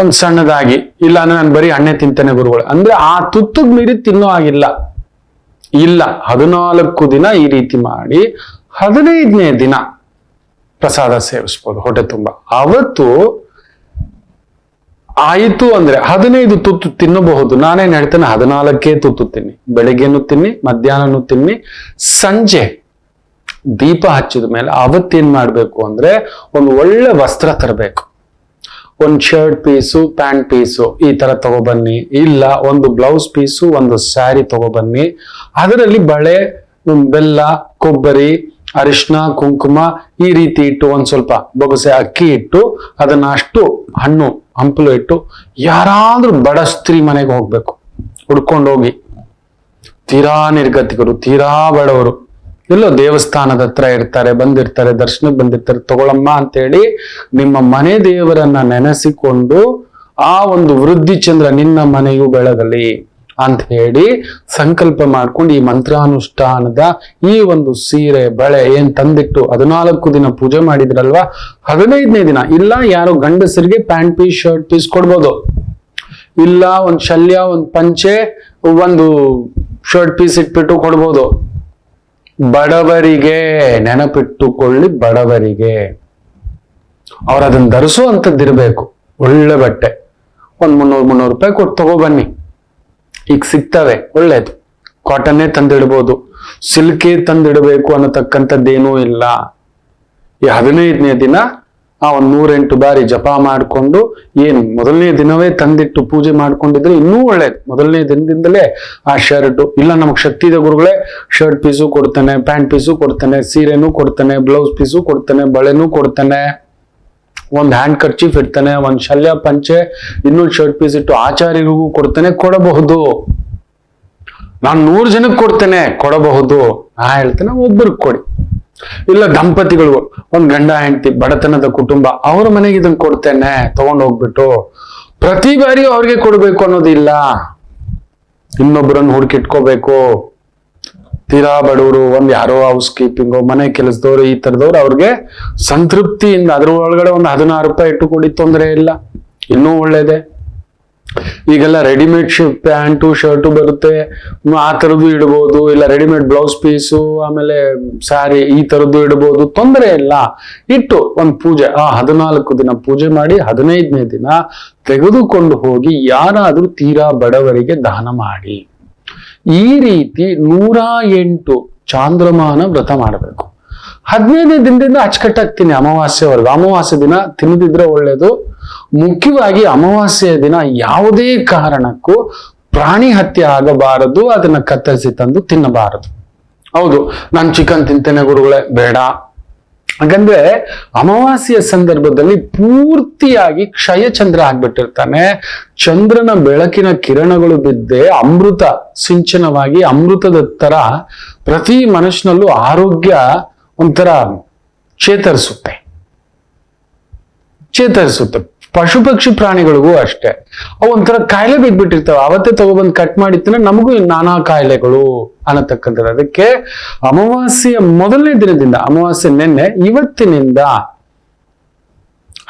ಒಂದ್ ಸಣ್ಣದಾಗಿ, ಇಲ್ಲ ಅಂದ್ರೆ ನಾನು ಬರೀ ಹಣ್ಣೆ ತಿಂತೇನೆ ಗುರುಗಳು ಅಂದ್ರೆ ಆ ತುತ್ತಗ್ ಮೀರಿ ತಿನ್ನೋ ಆಗಿಲ್ಲ. ಇಲ್ಲ, 14 ದಿನ ಈ ರೀತಿ ಮಾಡಿ 15ನೇ ದಿನ ಪ್ರಸಾದ ಸೇವಿಸ್ಬೋದು ಹೊಟ್ಟೆ ತುಂಬಾ. ಅವತ್ತು ಆಯಿತು ಅಂದ್ರೆ 15 ತುತ್ತು ತಿನ್ನಬಹುದು. ನಾನೇನ್ ಹೇಳ್ತೇನೆ, 14 ತುತ್ತು ತಿನ್ನಿ. ಬೆಳಿಗ್ಗೆನು ತಿನ್ನಿ, ಮಧ್ಯಾಹ್ನನು ತಿನ್ನಿ, ಸಂಜೆ ದೀಪ ಹಚ್ಚಿದ ಮೇಲೆ ಅವತ್ತೇನ್ ಮಾಡ್ಬೇಕು ಅಂದ್ರೆ ಒಂದು ಒಳ್ಳೆ ವಸ್ತ್ರ ತರಬೇಕು. ಒಂದು ಶರ್ಟ್ ಪೀಸು, ಪ್ಯಾಂಟ್ ಪೀಸು ಈ ತರ ತಗೊಬನ್ನಿ. ಇಲ್ಲ, ಒಂದು ಬ್ಲೌಸ್ ಪೀಸು, ಒಂದು ಸ್ಯಾರಿ ತಗೊಬನ್ನಿ. ಅದರಲ್ಲಿ ಬಳೆ, ಬೆಲ್ಲ, ಕೊಬ್ಬರಿ, ಅರಿಶಿನ, ಕುಂಕುಮ ಈ ರೀತಿ ಇಟ್ಟು, ಒಂದ್ ಸ್ವಲ್ಪ ಬೊಗಸೆ ಅಕ್ಕಿ ಇಟ್ಟು, ಅದನ್ನ ಅಷ್ಟು ಹಣ್ಣು ಹಂಪಲು ಇಟ್ಟು, ಯಾರಾದ್ರೂ ಬಡ ಸ್ತ್ರೀ ಮನೆಗೆ ಹೋಗ್ಬೇಕು, ಹುಡ್ಕೊಂಡೋಗಿ. ತೀರಾ ನಿರ್ಗತಿಕರು, ತೀರಾ ಬಡವರು, ಎಲ್ಲೋ ದೇವಸ್ಥಾನದ ಹತ್ರ ಇರ್ತಾರೆ, ಬಂದಿರ್ತಾರೆ, ದರ್ಶನಕ್ಕೆ ಬಂದಿರ್ತಾರೆ, ತಗೊಳಮ್ಮ ಅಂತೇಳಿ ನಿಮ್ಮ ಮನೆ ದೇವರನ್ನ ನೆನೆಸಿಕೊಂಡು ಆ ಒಂದು ವೃದ್ಧಿ ಚಂದ್ರ ನಿನ್ನ ಮನೆಯು ಬೆಳಗಲಿ ಅಂತ ಹೇಳಿ ಸಂಕಲ್ಪ ಮಾಡ್ಕೊಂಡು ಈ ಮಂತ್ರಾನುಷ್ಠಾನದ ಈ ಒಂದು ಸೀರೆ, ಬಳೆ ಏನ್ ತಂದಿಟ್ಟು 14 ದಿನ ಪೂಜೆ ಮಾಡಿದ್ರಲ್ವಾ, 15ನೇ ದಿನ ಇಲ್ಲ ಯಾರೋ ಗಂಡಸರಿಗೆ ಪ್ಯಾಂಟ್ ಪೀಸ್, ಶರ್ಟ್ ಪೀಸ್ ಕೊಡ್ಬೋದು. ಇಲ್ಲ ಒಂದ್ ಶಲ್ಯ, ಒಂದ್ ಪಂಚೆ, ಒಂದು ಶರ್ಟ್ ಪೀಸ್ ಇಟ್ಬಿಟ್ಟು ಕೊಡ್ಬೋದು. ಬಡವರಿಗೆ ನೆನಪಿಟ್ಟುಕೊಳ್ಳಿ, ಬಡವರಿಗೆ ಅವ್ರ ಅದನ್ನ ಧರಿಸುವಂತದ್ದಿರ್ಬೇಕು. ಒಳ್ಳೆ ಬಟ್ಟೆ ಒಂದ್ 300 ರೂಪಾಯಿ ಕೊಟ್ಟು ತಗೊಬನ್ನಿ, ಈಗ ಸಿಗ್ತವೆ, ಒಳ್ಳೇದು. ಕಾಟನ್ನೇ ತಂದಿಡ್ಬೋದು, ಸಿಲ್ಕೇ ತಂದಿಡಬೇಕು ಅನ್ನತಕ್ಕಂಥದ್ದೇನೂ ಇಲ್ಲ. ಈ 15ನೇ ದಿನ ಆ 108 ಬಾರಿ ಜಪ ಮಾಡಿಕೊಂಡು, ಏನು ಮೊದಲನೇ ದಿನವೇ ತಂದಿಟ್ಟು ಪೂಜೆ ಮಾಡ್ಕೊಂಡಿದ್ರೆ ಇನ್ನೂ ಒಳ್ಳೇದು. ಮೊದಲನೇ ದಿನದಿಂದಲೇ ಆ ಶರ್ಟು, ಇಲ್ಲ ನಮಗ್ ಶಕ್ತಿ ಇದೆ ಗುರುಗಳೇ, ಶರ್ಟ್ ಪೀಸು ಕೊಡ್ತಾನೆ, ಪ್ಯಾಂಟ್ ಪೀಸು ಕೊಡ್ತಾನೆ, ಸೀರೆನೂ ಕೊಡ್ತಾನೆ, ಬ್ಲೌಸ್ ಪೀಸು ಕೊಡ್ತಾನೆ, ಬಳೆನೂ ಕೊಡ್ತಾನೆ, ಒಂದ್ ಹ್ಯಾಂಡ್ ಕರ್ಚೀಫ್ ಇಡ್ತಾನೆ, ಒಂದ್ ಶಲ್ಯ ಪಂಚೆ, ಇನ್ನೊಂದು ಶರ್ಟ್ ಪೀಸ್ ಇಟ್ಟು ಆಚಾರ್ಯರಿಗೂ ಕೊಡ್ತಾನೆ, ಕೊಡಬಹುದು. ನಾನು 100 ಜನಕ್ಕೆ ಕೊಡ್ತೇನೆ, ಕೊಡಬಹುದು. ನಾ ಹೇಳ್ತೇನೆ ಒಬ್ಬರಿಗೆ ಕೊಡಿ. ಇಲ್ಲ ದಂಪತಿಗಳು, ಒಂದ್ ಗಂಡ ಹೆಂಡತಿ, ಬಡತನದ ಕುಟುಂಬ, ಅವ್ರ ಮನೆಗೆ ಇದನ್ನ ಕೊಡ್ತೇನೆ ತಗೊಂಡ್ ಹೋಗ್ಬಿಟ್ಟು, ಪ್ರತಿ ಬಾರಿ ಅವ್ರಿಗೆ ಕೊಡ್ಬೇಕು ಅನ್ನೋದಿಲ್ಲ. ಇನ್ನೊಬ್ಬರನ್ನು ಹುಡುಕಿಟ್ಕೋಬೇಕು. ತೀರಾ ಬಡವರು, ಒಂದ್ ಯಾರೋ ಹೌಸ್ ಕೀಪಿಂಗು, ಮನೆ ಕೆಲಸದವ್ರು, ಈ ತರದವ್ರು ಅವ್ರಿಗೆ ಸಂತೃಪ್ತಿಯಿಂದ ಅದ್ರ ಒಳಗಡೆ ಒಂದು 16 ರೂಪಾಯಿ ಇಟ್ಟು ಕೊಡಿ, ತೊಂದರೆ ಇಲ್ಲ, ಇನ್ನೂ ಒಳ್ಳೇದೆ. ಈಗೆಲ್ಲ ರೆಡಿಮೇಡ್ ಪ್ಯಾಂಟು ಶರ್ಟು ಬರುತ್ತೆ, ಆ ತರದ್ದು ಇಡ್ಬೋದು. ಇಲ್ಲ ರೆಡಿಮೇಡ್ ಬ್ಲೌಸ್ ಪೀಸು, ಆಮೇಲೆ ಸ್ಯಾರಿ ಈ ತರದ್ದು ಇಡ್ಬೋದು, ತೊಂದರೆ ಇಲ್ಲ. ಇಟ್ಟು ಒಂದ್ ಪೂಜೆ, ಆ 14 ದಿನ ಪೂಜೆ ಮಾಡಿ 15ನೇ ದಿನ ತೆಗೆದುಕೊಂಡು ಹೋಗಿ ಯಾರಾದ್ರೂ ತೀರಾ ಬಡವರಿಗೆ ದಾನ ಮಾಡಿ. ಈ ರೀತಿ 108 ಚಾಂದ್ರಮಾನ ವ್ರತ ಮಾಡಬೇಕು. 15ನೇ ದಿನದಿಂದ ಅಚ್ಚುಕಟ್ಟಾಗ್ತೀನಿ ಅಮಾವಾಸ್ಯವರೆಗೂ. ಅಮಾವಾಸ್ಯ ದಿನ ತಿನ್ನದಿದ್ರೆ ಒಳ್ಳೇದು. ಮುಖ್ಯವಾಗಿ ಅಮಾವಾಸ್ಯೆಯ ದಿನ ಯಾವುದೇ ಕಾರಣಕ್ಕೂ ಪ್ರಾಣಿ ಹತ್ಯೆ ಆಗಬಾರದು, ಅದನ್ನ ಕತ್ತರಿಸಿ ತಂದು ತಿನ್ನಬಾರದು. ಹೌದು, ನಾನು ಚಿಕನ್ ತಿಂತೇನೆ ಗುರುಗಳೇ, ಬೇಡ. ಹಾಗಂದ್ರೆ ಅಮಾವಾಸ್ಯೆಯ ಸಂದರ್ಭದಲ್ಲಿ ಪೂರ್ತಿಯಾಗಿ ಕ್ಷಯ ಚಂದ್ರ ಆಗ್ಬಿಟ್ಟಿರ್ತಾನೆ. ಚಂದ್ರನ ಬೆಳಕಿನ ಕಿರಣಗಳು ಬಿದ್ದೆ ಅಮೃತ ಸಿಂಚನವಾಗಿ ಅಮೃತದ ತರ ಪ್ರತಿ ಮನುಷ್ಯನಲ್ಲೂ ಆರೋಗ್ಯ ಒಂಥರ ಚೇತರಿಸುತ್ತೆ. ಪಶು ಪಕ್ಷಿ ಪ್ರಾಣಿಗಳಿಗೂ ಅಷ್ಟೇ. ಅವು ಒಂಥರ ಕಾಯಿಲೆ ಬಿದ್ಬಿಟ್ಟಿರ್ತವೆ. ಅವತ್ತೇ ತಗೊಬಂದು ಕಟ್ ಮಾಡಿದ್ರೆ ನಮಗೂ ನಾನಾ ಕಾಯಿಲೆಗಳು ಅನ್ನತಕ್ಕಂಥದ್ದು. ಅದಕ್ಕೆ ಅಮಾವಾಸ್ಯೆಯ ಮೊದಲನೇ ದಿನದಿಂದ, ಅಮಾವಾಸ್ಯೆ ನಿನ್ನೆ, ಇವತ್ತಿನಿಂದ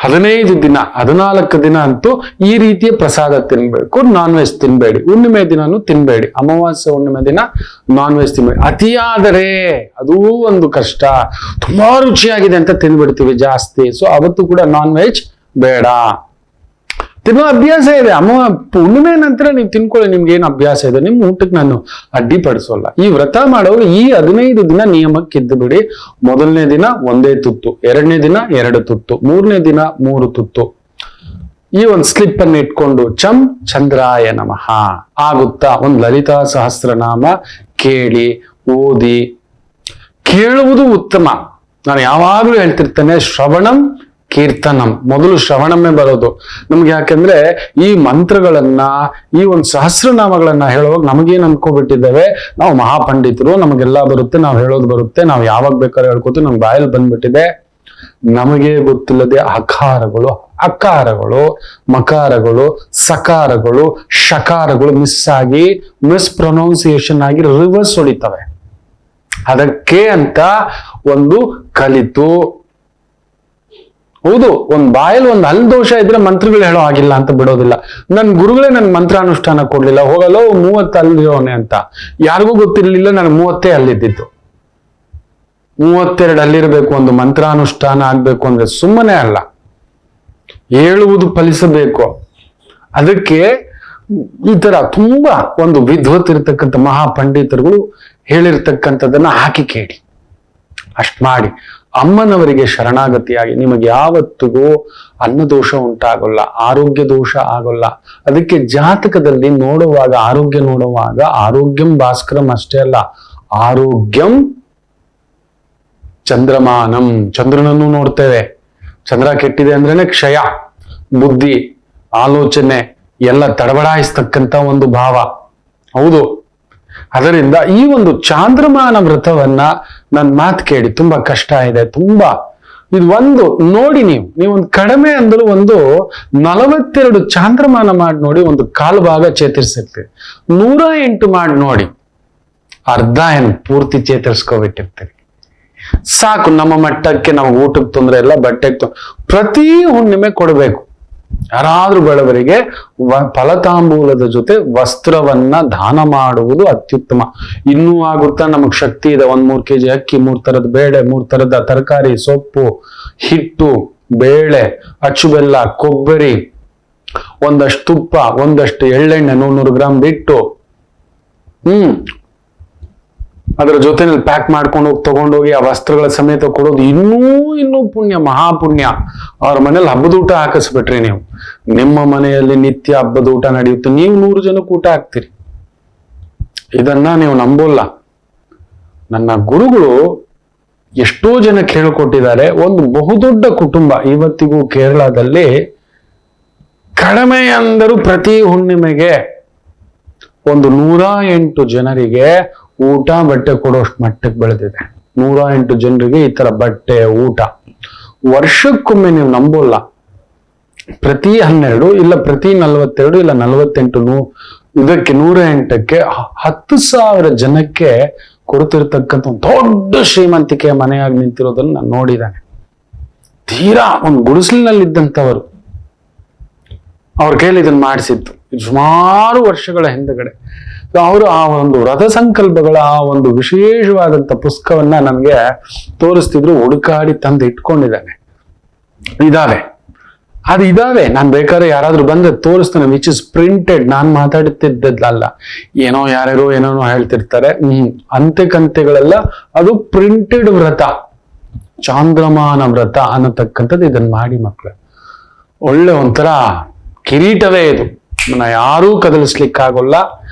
15 ದಿನ 14 ದಿನ ಅಂತೂ ಈ ರೀತಿಯ ಪ್ರಸಾದ ತಿನ್ಬೇಕು. ನಾನ್ ವೆಜ್ ತಿನ್ಬೇಡಿ. ಹುಣ್ಣಿಮೆ ದಿನನೂ ತಿನ್ಬೇಡಿ. ಅಮಾವಾಸ್ಯೆ ಹುಣ್ಣಿಮೆ ದಿನ ನಾನ್ ವೆಜ್ ತಿನ್ಬೇಡಿ. ಅತಿಯಾದರೆ ಅದೂ ಒಂದು ಕಷ್ಟ. ತುಂಬಾ ರುಚಿಯಾಗಿದೆ ಅಂತ ತಿನ್ಬಿಡ್ತೀವಿ ಜಾಸ್ತಿ. ಸೊ ಅವತ್ತು ಕೂಡ ನಾನ್ ವೆಜ್ ಬೇಡ. ತಿನ್ನೋ ಅಭ್ಯಾಸ ಇದೆ, ಹುಣ್ಣಿಮೆ ನಂತರ ನೀವು ತಿನ್ಕೊಳ್ಳಿ, ನಿಮ್ಗೆ ಏನು ಅಭ್ಯಾಸ ಇದೆ. ನಿಮ್ ಊಟಕ್ಕೆ ನಾನು ಅಡ್ಡಿಪಡಿಸೋಲ್ಲ. ಈ ವ್ರತ ಮಾಡೋರು ಈ 15 ದಿನ ನಿಯಮಕ್ಕೆ ಇದ್ದು ಬಿಡಿ. ಮೊದಲನೇ ದಿನ 1 ತುತ್ತು, 2ನೇ ದಿನ 2 ತುತ್ತು, 3ನೇ ದಿನ 3 ತುತ್ತು. ಈ ಒಂದು ಸ್ಲಿಪ್ ಅನ್ನು ಇಟ್ಕೊಂಡು ಚಂ ಚಂದ್ರಾಯ ನಮಃ ಆಗುತ್ತಾ ಒಂದು ಲಲಿತಾ ಸಹಸ್ರನಾಮ ಕೇಳಿ, ಓದಿ. ಕೇಳುವುದು ಉತ್ತಮ. ನಾನು ಯಾವಾಗ್ಲೂ ಹೇಳ್ತಿರ್ತೇನೆ, ಶ್ರವಣಂ ಕೀರ್ತನಂ. ಮೊದಲು ಶ್ರವಣಮೇ ಬರೋದು ನಮ್ಗೆ. ಯಾಕಂದ್ರೆ ಈ ಮಂತ್ರಗಳನ್ನ, ಈ ಒಂದು ಸಹಸ್ರನಾಮಗಳನ್ನ ಹೇಳುವಾಗ ನಮಗೇನ್ ಅನ್ಕೋಬಿಟ್ಟಿದ್ದೇವೆ, ನಾವು ಮಹಾಪಂಡಿತರು, ನಮಗೆಲ್ಲ ಬರುತ್ತೆ, ನಾವು ಹೇಳೋದು ಬರುತ್ತೆ, ನಾವು ಯಾವಾಗ ಬೇಕಾದ್ರೆ ಹೇಳ್ಕೊತೀವಿ, ನಮ್ಗೆ ಬಾಯಲ್ಲಿ ಬಂದ್ಬಿಟ್ಟಿದೆ. ನಮಗೆ ಗೊತ್ತಿಲ್ಲದೆ ಅಕಾರಗಳು, ಅಕಾರಗಳು, ಮಕಾರಗಳು, ಸಕಾರಗಳು, ಶಕಾರಗಳು ಮಿಸ್ ಆಗಿ, ಮಿಸ್ಪ್ರೊನೌನ್ಸಿಯೇಷನ್ ಆಗಿ ರಿವರ್ಸ್ ಹೊಡಿತವೆ. ಅದಕ್ಕೆ ಅಂತ ಒಂದು ಕಲಿತು, ಹೌದು, ಒಂದ್ ಬಾಯಲ್ಲಿ ಒಂದು ಹಲ್ ದೋಷ ಇದ್ರೆ ಮಂತ್ರಗಳು ಹೇಳೋ ಆಗಿಲ್ಲ ಅಂತ ಬಿಡೋದಿಲ್ಲ. ನನ್ ಗುರುಗಳೇ ನನ್ ಮಂತ್ರಾನುಷ್ಠಾನ ಕೊಡ್ಲಿಲ್ಲ, ಹೋಗಲ್ಲ 30 ಅಲ್ಲಿರೋನೆ ಅಂತ. ಯಾರಿಗೂ ಗೊತ್ತಿರ್ಲಿಲ್ಲ ನಾನು 30 ಅಲ್ಲಿದ್ದಿತ್ತು. 32 ಅಲ್ಲಿರ್ಬೇಕು. ಒಂದು ಮಂತ್ರಾನುಷ್ಠಾನ ಆಗ್ಬೇಕು ಅಂದ್ರೆ ಸುಮ್ಮನೆ ಅಲ್ಲ, ಹೇಳುವುದು ಫಲಿಸಬೇಕು. ಅದಕ್ಕೆ ಈ ತರ ತುಂಬಾ ಒಂದು ವಿದ್ವತ್ ಇರತಕ್ಕಂಥ ಮಹಾಪಂಡಿತರುಗಳು ಹೇಳಿರ್ತಕ್ಕಂಥದ್ದನ್ನ ಹಾಕಿ ಕೇಳಿ, ಅಷ್ಟ್ ಮಾಡಿ. ಅಮ್ಮನವರಿಗೆ ಶರಣಾಗತಿಯಾಗಿ ನಿಮಗೆ ಯಾವತ್ತಿಗೂ ಅನ್ನದೋಷ ಉಂಟಾಗಲ್ಲ, ಆರೋಗ್ಯ ದೋಷ ಆಗೋಲ್ಲ. ಅದಕ್ಕೆ ಜಾತಕದಲ್ಲಿ ನೋಡುವಾಗ, ಆರೋಗ್ಯ ನೋಡುವಾಗ, ಆರೋಗ್ಯಂ ಭಾಸ್ಕರಂ ಅಷ್ಟೇ ಅಲ್ಲ, ಆರೋಗ್ಯಂ ಚಂದ್ರಮಾನಂ, ಚಂದ್ರನನ್ನು ನೋಡ್ತೇವೆ. ಚಂದ್ರ ಕೆಟ್ಟಿದೆ ಅಂದ್ರೇನೆ ಕ್ಷಯ, ಬುದ್ಧಿ, ಆಲೋಚನೆ ಎಲ್ಲ ತಡಬಡಾಯಿಸ್ತಕ್ಕಂಥ ಒಂದು ಭಾವ. ಹೌದು, ಅದರಿಂದ ಈ ಒಂದು ಚಾಂದ್ರಮಾನ ವ್ರತವನ್ನ ನನ್ನ ಮಾತು ಕೇಳಿ. ತುಂಬಾ ಕಷ್ಟ ಇದೆ, ತುಂಬಾ ಇದು ಒಂದು ನೋಡಿ, ನೀವೊಂದು ಕಡಿಮೆ ಅಂದ್ರೂ ಒಂದು 42 ಚಾಂದ್ರಮಾನ ಮಾಡಿ ನೋಡಿ, ಒಂದು ಕಾಲು ಭಾಗ ಚೇತರಿಸಿರ್ತೀವಿ. 108 ಮಾಡಿ ನೋಡಿ, ಅರ್ಧ ಏನು ಪೂರ್ತಿ ಚೇತರಿಸ್ಕೊಬಿಟ್ಟಿರ್ತೀವಿ. ಸಾಕು. ನಮ್ಮ ಮಟ್ಟಕ್ಕೆ ನಮ್ಗೆ ಊಟಕ್ಕೆ ತೊಂದರೆ ಇಲ್ಲ, ಬಟ್ಟೆಗೆ ಪ್ರತಿ ಹುಣ್ಣಿಮೆ ಕೊಡಬೇಕು. ಯಾರಾದ್ರೂ ಬಡವರಿಗೆ ಫಲತಾಂಬೂಲದ ಜೊತೆ ವಸ್ತ್ರವನ್ನ ದಾನ ಮಾಡುವುದು ಅತ್ಯುತ್ತಮ. ಇನ್ನೂ ಆಗುತ್ತಾ, ನಮಗ್ ಶಕ್ತಿ ಇದೆ, 1-3 kg ಅಕ್ಕಿ, 3 ತರದ ಬೇಳೆ, 3 ತರದ ತರಕಾರಿ, ಸೊಪ್ಪು, ಹಿಟ್ಟು, ಬೇಳೆ, ಅಚ್ಚು ಬೆಲ್ಲ, ಕೊಬ್ಬರಿ, ಒಂದಷ್ಟು ತುಪ್ಪ, ಒಂದಷ್ಟು ಎಳ್ಳೆಣ್ಣೆ, 100 ಗ್ರಾಮ್ ಬಿಟ್ಟು, ಅದರ ಜೊತೆನಲ್ಲಿ ಪ್ಯಾಕ್ ಮಾಡ್ಕೊಂಡು ಹೋಗಿ ತಗೊಂಡೋಗಿ ಆ ವಸ್ತ್ರಗಳ ಸಮೇತ ಕೊಡೋದು ಇನ್ನೂ ಪುಣ್ಯ, ಮಹಾಪುಣ್ಯ. ಅವ್ರ ಮನೇಲಿ ಹಬ್ಬದ ಊಟ ಹಾಕಿಸ್ಬಿಟ್ರಿ ನೀವು. ನಿಮ್ಮ ಮನೆಯಲ್ಲಿ ನಿತ್ಯ ಹಬ್ಬದ ಊಟ ನಡೆಯುತ್ತೆ, ನೀವು 100 ಜನಕ್ಕೆ ಊಟ ಹಾಕ್ತೀರಿ. ಇದನ್ನ ನೀವು ನಂಬೋಲ್ಲ. ನನ್ನ ಗುರುಗಳು ಎಷ್ಟೋ ಜನಕ್ಕೆ ಹೇಳಿಕೊಟ್ಟಿದ್ದಾರೆ. ಒಂದು ಬಹುದೊಡ್ಡ ಕುಟುಂಬ ಇವತ್ತಿಗೂ ಕೇರಳದಲ್ಲಿ, ಕಡಿಮೆ ಅಂದರೂ ಪ್ರತಿ ಹುಣ್ಣಿಮೆಗೆ ಒಂದು 108 ಜನರಿಗೆ ಊಟ ಬಟ್ಟೆ ಕೊಡೋಷ್ಟು ಮಟ್ಟಕ್ಕೆ ಬೆಳೆದಿದೆ. 108 ಜನರಿಗೆ ಈ ತರ ಬಟ್ಟೆ, ಊಟ. ವರ್ಷಕ್ಕೊಮ್ಮೆ ನೀವು ನಂಬೋಲ್ಲ, ಪ್ರತಿ 12 ಇಲ್ಲ ಪ್ರತಿ 42 ಇಲ್ಲ 48 ಇದಕ್ಕೆ 108ಕ್ಕೆ 10,000 ಜನಕ್ಕೆ ಕೊಡ್ತಿರ್ತಕ್ಕಂಥ ಒಂದು ದೊಡ್ಡ ಶ್ರೀಮಂತಿಕೆಯ ಮನೆಯಾಗಿ ನಿಂತಿರೋದನ್ನ ನಾನು ನೋಡಿದ್ದೇನೆ. ತೀರಾ ಒಂದು ಗುಡಿಸಲಿನಲ್ಲಿದ್ದಂಥವರು ಅವ್ರ ಕೈಲಿ ಇದನ್ನ ಮಾಡಿಸಿತ್ತು ಸುಮಾರು ವರ್ಷಗಳ ಹಿಂದಗಡೆ. ಅವರು ಆ ಒಂದು ರಥ ಸಂಕಲ್ಪಗಳ ಆ ಒಂದು ವಿಶೇಷವಾದಂತ ಪುಸ್ತಕವನ್ನ ನನಗೆ ತೋರಿಸ್ತಿದ್ರು, ಹುಡುಕಾಡಿ ತಂದು ಇಟ್ಕೊಂಡಿದ್ದಾನೆ. ಇದಾವೆ. ನಾನು ಬೇಕಾದ್ರೆ ಯಾರಾದ್ರೂ ಬಂದ್ರೆ ತೋರಿಸ್ತಾನೆ, ವಿಚ್ ಇಸ್ ಪ್ರಿಂಟೆಡ್. ನಾನ್ ಮಾತಾಡುತ್ತಿದ್ದಲ್ಲ, ಏನೋ ಯಾರ್ಯಾರೋ ಏನೇನೋ ಹೇಳ್ತಿರ್ತಾರೆ. ಅಂತೆಕಂತೆಗಳೆಲ್ಲ ಅದು ಪ್ರಿಂಟೆಡ್ ವ್ರತ, ಚಾಂದ್ರಮಾನ ವ್ರತ ಅನ್ನತಕ್ಕಂಥದ್ದು. ಇದನ್ನ ಮಾಡಿ ಮಕ್ಕಳು, ಒಳ್ಳೆ ಒಂಥರ ಕಿರೀಟವೇ ಇದು. ಯಾರೂ ಕದಲಿಸ್ಲಿಕ್ಕಾಗೋಲ್ಲ.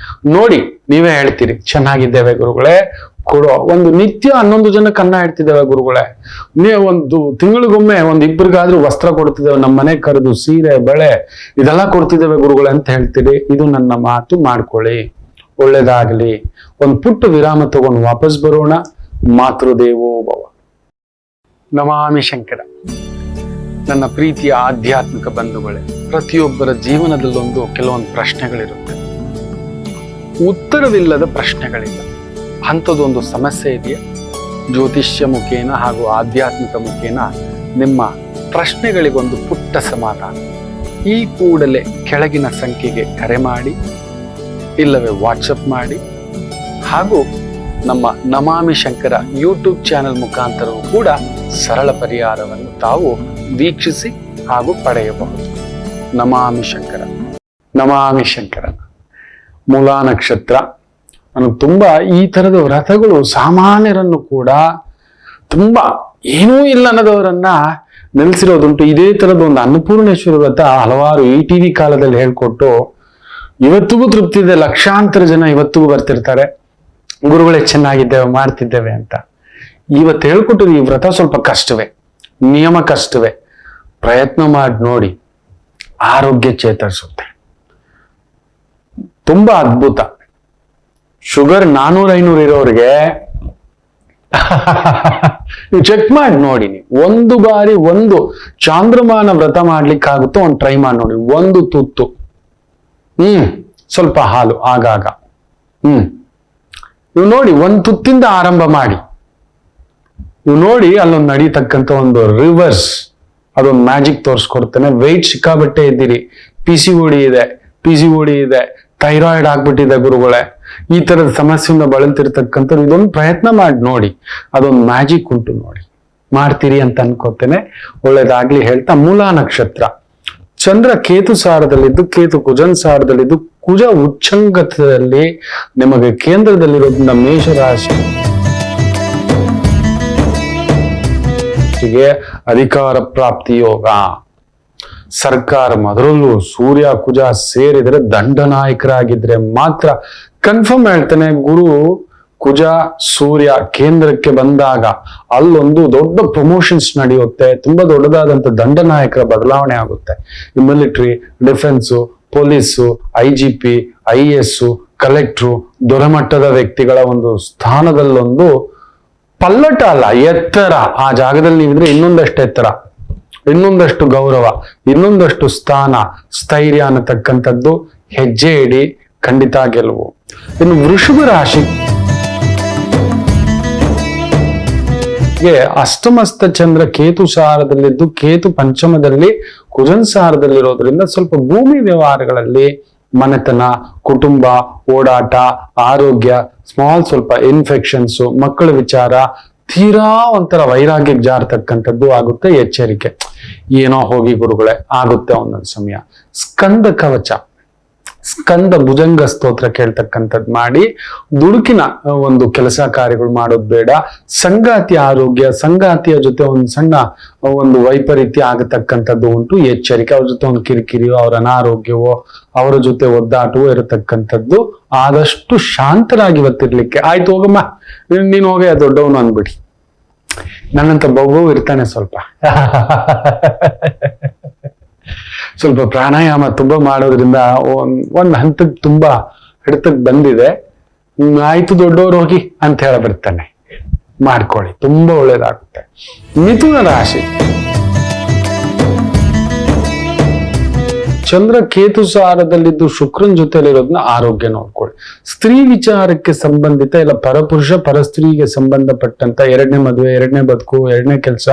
ನೋಡಿ, ನೀವೇ ಹೇಳ್ತೀರಿ ಚೆನ್ನಾಗಿದ್ದೇವೆ ಗುರುಗಳೇ, ಕೊಡೋ ಒಂದು ನಿತ್ಯ 11 ಜನಕ್ಕೆ ಅನ್ನ ಇಡ್ತಿದ್ದೇವೆ ಗುರುಗಳೇ, ಒಂದು ತಿಂಗಳಿಗೊಮ್ಮೆ ಇಬ್ಬರಿಗಾದ್ರೂ ವಸ್ತ್ರ ಕೊಡ್ತಿದ್ದೇವೆ, ನಮ್ಮ ಮನೆ ಕರೆದು ಸೀರೆ ಬಳೆ ಇದೆಲ್ಲ ಕೊಡ್ತಿದ್ದೇವೆ ಗುರುಗಳೇ ಅಂತ ಹೇಳ್ತೀರಿ. ಇದು ನನ್ನ ಮಾತು, ಮಾಡ್ಕೊಳ್ಳಿ, ಒಳ್ಳೇದಾಗ್ಲಿ. ಒಂದು ಪುಟ್ಟ ವಿರಾಮ ತಗೊಂಡು ವಾಪಸ್ ಬರೋಣ. ಮಾತೃದೇವೋ ಭವ. ನಮಾಮಿ ಶಂಕರ. ನನ್ನ ಪ್ರೀತಿಯ ಆಧ್ಯಾತ್ಮಿಕ ಬಂಧುಗಳೇ, ಪ್ರತಿಯೊಬ್ಬರ ಜೀವನದಲ್ಲೊಂದು ಕೆಲವೊಂದು ಪ್ರಶ್ನೆಗಳಿರುತ್ತೆ, ಉತ್ತರವಿಲ್ಲದ ಪ್ರಶ್ನೆಗಳಿಲ್ಲ. ಅಂಥದ್ದೊಂದು ಸಮಸ್ಯೆ ಇದೆಯಾ? ಜ್ಯೋತಿಷ್ಯ ಮುಖೇನ ಹಾಗೂ ಆಧ್ಯಾತ್ಮಿಕ ಮುಖೇನ ನಿಮ್ಮ ಪ್ರಶ್ನೆಗಳಿಗೊಂದು ಪುಟ್ಟ ಸಮಾಧಾನ. ಈ ಕೂಡಲೇ ಕೆಳಗಿನ ಸಂಖ್ಯೆಗೆ ಕರೆ ಮಾಡಿ, ಇಲ್ಲವೇ ವಾಟ್ಸಪ್ ಮಾಡಿ, ಹಾಗೂ ನಮ್ಮ ನಮಾಮಿ ಶಂಕರ ಯೂಟ್ಯೂಬ್ ಚಾನೆಲ್ ಮುಖಾಂತರವೂ ಕೂಡ ಸರಳ ಪರಿಹಾರವನ್ನು ತಾವು ವೀಕ್ಷಿಸಿ ಹಾಗೂ ಪಡೆಯಬಹುದು. ನಮಾಮಿ ಶಂಕರ. ನಮಾಮಿ ಶಂಕರ. ಮೂಲಾ ನಕ್ಷತ್ರ. ನನಗೆ ತುಂಬಾ ಈ ತರದ ವ್ರತಗಳು ಸಾಮಾನ್ಯರನ್ನು ಕೂಡ ತುಂಬಾ ಏನೂ ಇಲ್ಲ ಅನ್ನೋದವರನ್ನ ನೆಲೆಸಿರೋದುಂಟು. ಇದೇ ತರದ ಒಂದು ಅನ್ನಪೂರ್ಣೇಶ್ವರಿ ವ್ರತ ಹಲವಾರು ಈ ಟಿವಿ ಕಾಲದಲ್ಲಿ ಹೇಳ್ಕೊಟ್ಟು ಇವತ್ತಿಗೂ ತೃಪ್ತಿ ಇದೆ. ಲಕ್ಷಾಂತರ ಜನ ಇವತ್ತಿಗೂ ಬರ್ತಿರ್ತಾರೆ, ಗುರುಗಳೇ ಚೆನ್ನಾಗಿದ್ದೇವೆ, ಮಾಡ್ತಿದ್ದೇವೆ ಅಂತ. ಇವತ್ತು ಹೇಳ್ಕೊಟ್ಟಿರೋ ಈ ವ್ರತ ಸ್ವಲ್ಪ ಕಷ್ಟವೇ, ನಿಯಮ ಕಷ್ಟವೇ. ಪ್ರಯತ್ನ ಮಾಡಿ ನೋಡಿ, ಆರೋಗ್ಯ ಚೇತರಿಸುತ್ತೆ. ತುಂಬಾ ಅದ್ಭುತ. ಶುಗರ್ 400-500 ಇರೋರಿಗೆ ನೀವು ಚೆಕ್ ಮಾಡಿ ನೋಡಿ. ಒಂದು ಬಾರಿ ಒಂದು ಚಾಂದ್ರಮಾನ ವ್ರತ ಮಾಡ್ಲಿಕ್ಕಾಗುತ್ತೋ ಒಂದು ಟ್ರೈ ಮಾಡಿ ನೋಡಿ. ಒಂದು ತುತ್ತು, ಸ್ವಲ್ಪ ಹಾಲು ಆಗಾಗ, ನೀವು ನೋಡಿ, ಒಂದು ತುತ್ತಿಂದ ಆರಂಭ ಮಾಡಿ. ನೀವು ನೋಡಿ, ಅಲ್ಲೊಂದು ನಡೀತಕ್ಕಂಥ ಒಂದು ರಿವರ್ಸ್, ಅದೊಂದು ಮ್ಯಾಜಿಕ್ ತೋರಿಸ್ಕೊಡ್ತಾನೆ. ವೆಯ್ಟ್ ಸಿಕ್ಕಾಬಟ್ಟೆ ಇದ್ದೀರಿ, PCOD ಇದೆ, ಥೈರಾಯ್ಡ್ ಆಗ್ಬಿಟ್ಟಿದೆ ಗುರುಗಳೇ, ಈ ತರದ ಸಮಸ್ಯೆಯಿಂದ ಬಳಲ್ತಿರ್ತಕ್ಕಂಥದ್ದು ಇದೊಂದು ಪ್ರಯತ್ನ ಮಾಡಿ ನೋಡಿ. ಅದೊಂದು ಮ್ಯಾಜಿಕ್ ಉಂಟು, ನೋಡಿ, ಮಾಡ್ತೀರಿ ಅಂತ ಅನ್ಕೋತೇನೆ. ಒಳ್ಳೇದಾಗ್ಲಿ ಹೇಳ್ತಾ, ಮೂಲಾ ನಕ್ಷತ್ರ. ಚಂದ್ರ ಕೇತು ಸಾರದಲ್ಲಿದ್ದು, ಕೇತು ಕುಜನ್ ಸಾರದಲ್ಲಿದ್ದು, ಕುಜ ಉಚ್ಚಂಗತದಲ್ಲಿ ನಿಮಗೆ ಕೇಂದ್ರದಲ್ಲಿರೋದ್ರಿಂದ ಮೇಷರಾಶಿ ಅಧಿಕಾರ ಪ್ರಾಪ್ತಿ ಯೋಗ. ಸರ್ಕಾರ, ಅದರಲ್ಲೂ ಸೂರ್ಯ ಕುಜ ಸೇರಿದರೆ ದಂಡನಾಯಕರಾಗಿದ್ರೆ ಮಾತ್ರ ಕನ್ಫರ್ಮ್ ಹೇಳ್ತಾನೆ. ಗುರು ಕುಜ ಸೂರ್ಯ ಕೇಂದ್ರಕ್ಕೆ ಬಂದಾಗ ಅಲ್ಲೊಂದು ದೊಡ್ಡ ಪ್ರಮೋಷನ್ಸ್ ನಡೆಯುತ್ತೆ, ತುಂಬಾ ದೊಡ್ಡದಾದಂತ ದಂಡನಾಯಕರ ಬದಲಾವಣೆ ಆಗುತ್ತೆ. ಈ military, defence, police, IGP, IAS, collector, ದೊರೆಮಟ್ಟದ ವ್ಯಕ್ತಿಗಳ ಒಂದು ಸ್ಥಾನದಲ್ಲೊಂದು ಪಲ್ಲಟ ಅಲ್ಲ, ಎತ್ತರ. ಆ ಜಾಗದಲ್ಲಿ ನೀವಿದ್ರೆ ಇನ್ನೊಂದಷ್ಟು ಎತ್ತರ, ಇನ್ನೊಂದಷ್ಟು ಗೌರವ, ಇನ್ನೊಂದಷ್ಟು ಸ್ಥಾನ, ಸ್ಥೈರ್ಯ ಅನ್ನತಕ್ಕಂಥದ್ದು. ಹೆಜ್ಜೆ ಇಡಿ, ಖಂಡಿತ ಗೆಲುವು. ಇನ್ನು ವೃಷಭ ರಾಶಿ ಅಷ್ಟಮಸ್ತ ಚಂದ್ರ ಕೇತು ಸಾರದಲ್ಲಿದ್ದು, ಕೇತು ಪಂಚಮದಲ್ಲಿ ಕುಜನ್ ಸಾರದಲ್ಲಿರೋದ್ರಿಂದ ಸ್ವಲ್ಪ ಭೂಮಿ ವ್ಯವಹಾರಗಳಲ್ಲಿ ಮನೆತನ, ಕುಟುಂಬ, ಓಡಾಟ, ಆರೋಗ್ಯ, ಸ್ವಲ್ಪ ಇನ್ಫೆಕ್ಷನ್ಸ್, ಮಕ್ಕಳ ವಿಚಾರ, ತೀರಾ ಒಂಥರ ವೈರಾಗ್ಯಕ್ಕೆ ಜಾರತಕ್ಕಂಥದ್ದು ಆಗುತ್ತೆ. ಎಚ್ಚರಿಕೆ. ಏನೋ ಹೋಗಿ ಗುರುಗಳೇ, ಆಗುತ್ತೆ ಒಂದೊಂದು ಸಮಯ. ಸ್ಕಂದ ಕವಚ, ಸ್ಕಂದ ಭುಜಂಗ ಸ್ತೋತ್ರ ಕೇಳ್ತಕ್ಕಂಥದ್ದು ಮಾಡಿ. ದುಡುಕಿನ ಒಂದು ಕೆಲಸ ಕಾರ್ಯಗಳು ಮಾಡೋದು ಬೇಡ. ಸಂಗಾತಿ ಆರೋಗ್ಯ, ಸಂಗಾತಿಯ ಜೊತೆ ಒಂದು ಸಣ್ಣ ಒಂದು ವೈಪರೀತ್ಯ ಆಗತಕ್ಕಂಥದ್ದು ಉಂಟು. ಎಚ್ಚರಿಕೆ. ಅವ್ರ ಜೊತೆ ಒಂದು ಕಿರಿಕಿರಿಯೋ, ಅವರ ಅನಾರೋಗ್ಯವೋ, ಅವರ ಜೊತೆ ಒದ್ದಾಟವೋ ಇರತಕ್ಕಂಥದ್ದು. ಆದಷ್ಟು ಶಾಂತರಾಗಿ ಇವತ್ತಿರ್ಲಿಕ್ಕೆ. ಆಯ್ತು ಹೋಗಮ್ಮ, ನೀನು ಹೋಗಿ ದೊಡ್ಡವನು ಅಂದ್ಬಿಡಿ. ನನ್ನಂತ ಬಹು ಇರ್ತಾನೆ ಸ್ವಲ್ಪ ಸ್ವಲ್ಪ ಪ್ರಾಣಾಯಾಮ ತುಂಬಾ ಮಾಡೋದ್ರಿಂದ ಒಂದ್ ಹಂತಕ್ಕೆ ತುಂಬಾ ಹಿಡಿತಕ್ಕೆ ಬಂದಿದೆ. ಆಯ್ತು ದೊಡ್ಡವ್ರು ಹೋಗಿ ಅಂತ ಹೇಳಬಿಡ್ತಾನೆ. ಮಾಡ್ಕೊಳ್ಳಿ, ತುಂಬಾ ಒಳ್ಳೇದಾಗುತ್ತೆ. ಮಿಥುನ ರಾಶಿ. ಚಂದ್ರ ಕೇತು ಸಾರದಲ್ಲಿದ್ದು ಶುಕ್ರನ್ ಜೊತೆಲಿರೋದನ್ನ ಆರೋಗ್ಯ ನೋಡ್ಕೊಳ್ಳಿ. ಸ್ತ್ರೀ ವಿಚಾರಕ್ಕೆ ಸಂಬಂಧಿತ ಇಲ್ಲ, ಪರಪುರುಷ ಪರಸ್ತ್ರೀಗೆ ಸಂಬಂಧಪಟ್ಟಂತ ಎರಡನೇ ಮದುವೆ, ಎರಡನೇ ಬದುಕು, ಎರಡನೇ ಕೆಲಸ,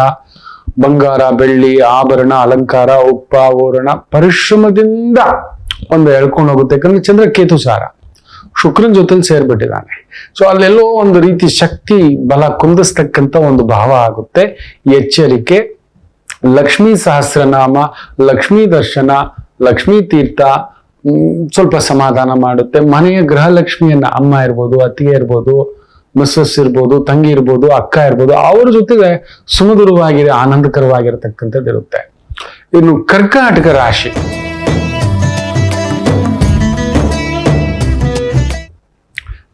ಬಂಗಾರ, ಬೆಳ್ಳಿ, ಆಭರಣ, ಅಲಂಕಾರ, ಉಪ್ಪ, ಓರಣ, ಪರಿಶ್ರಮದಿಂದ ಒಂದು ಎಳ್ಕೊಂಡು ಹೋಗುತ್ತೆ. ಯಾಕಂದ್ರೆ ಚಂದ್ರ ಕೇತು ಸಾರ ಶುಕ್ರನ್ ಜೊತೆಲಿ ಸೇರ್ಬಿಟ್ಟಿದ್ದಾನೆ. ಸೊ ಅಲ್ಲೆಲ್ಲೋ ಒಂದು ರೀತಿ ಶಕ್ತಿ ಬಲ ಕುಂದಿಸ್ತಕ್ಕಂಥ ಒಂದು ಭಾವ ಆಗುತ್ತೆ. ಎಚ್ಚರಿಕೆ. ಲಕ್ಷ್ಮೀ ಸಹಸ್ರನಾಮ, ಲಕ್ಷ್ಮೀ ದರ್ಶನ, ಲಕ್ಷ್ಮೀ ತೀರ್ಥ ಸ್ವಲ್ಪ ಸಮಾಧಾನ ಮಾಡುತ್ತೆ. ಮನೆಯ ಗೃಹಲಕ್ಷ್ಮಿಯನ್ನ, ಅಮ್ಮ ಇರ್ಬೋದು, ಅತ್ತಿಗೆ ಇರ್ಬೋದು, ಮಿಸ್ಸಸ್ ಇರ್ಬೋದು, ತಂಗಿ ಇರ್ಬೋದು, ಅಕ್ಕ ಇರ್ಬೋದು, ಅವ್ರ ಜೊತೆಗೆ ಸುಮಧುರವಾಗಿರೋ ಆನಂದಕರವಾಗಿರತಕ್ಕಂಥದ್ದು ಇರುತ್ತೆ. ಇನ್ನು ಕರ್ಕಾಟಕ ರಾಶಿ.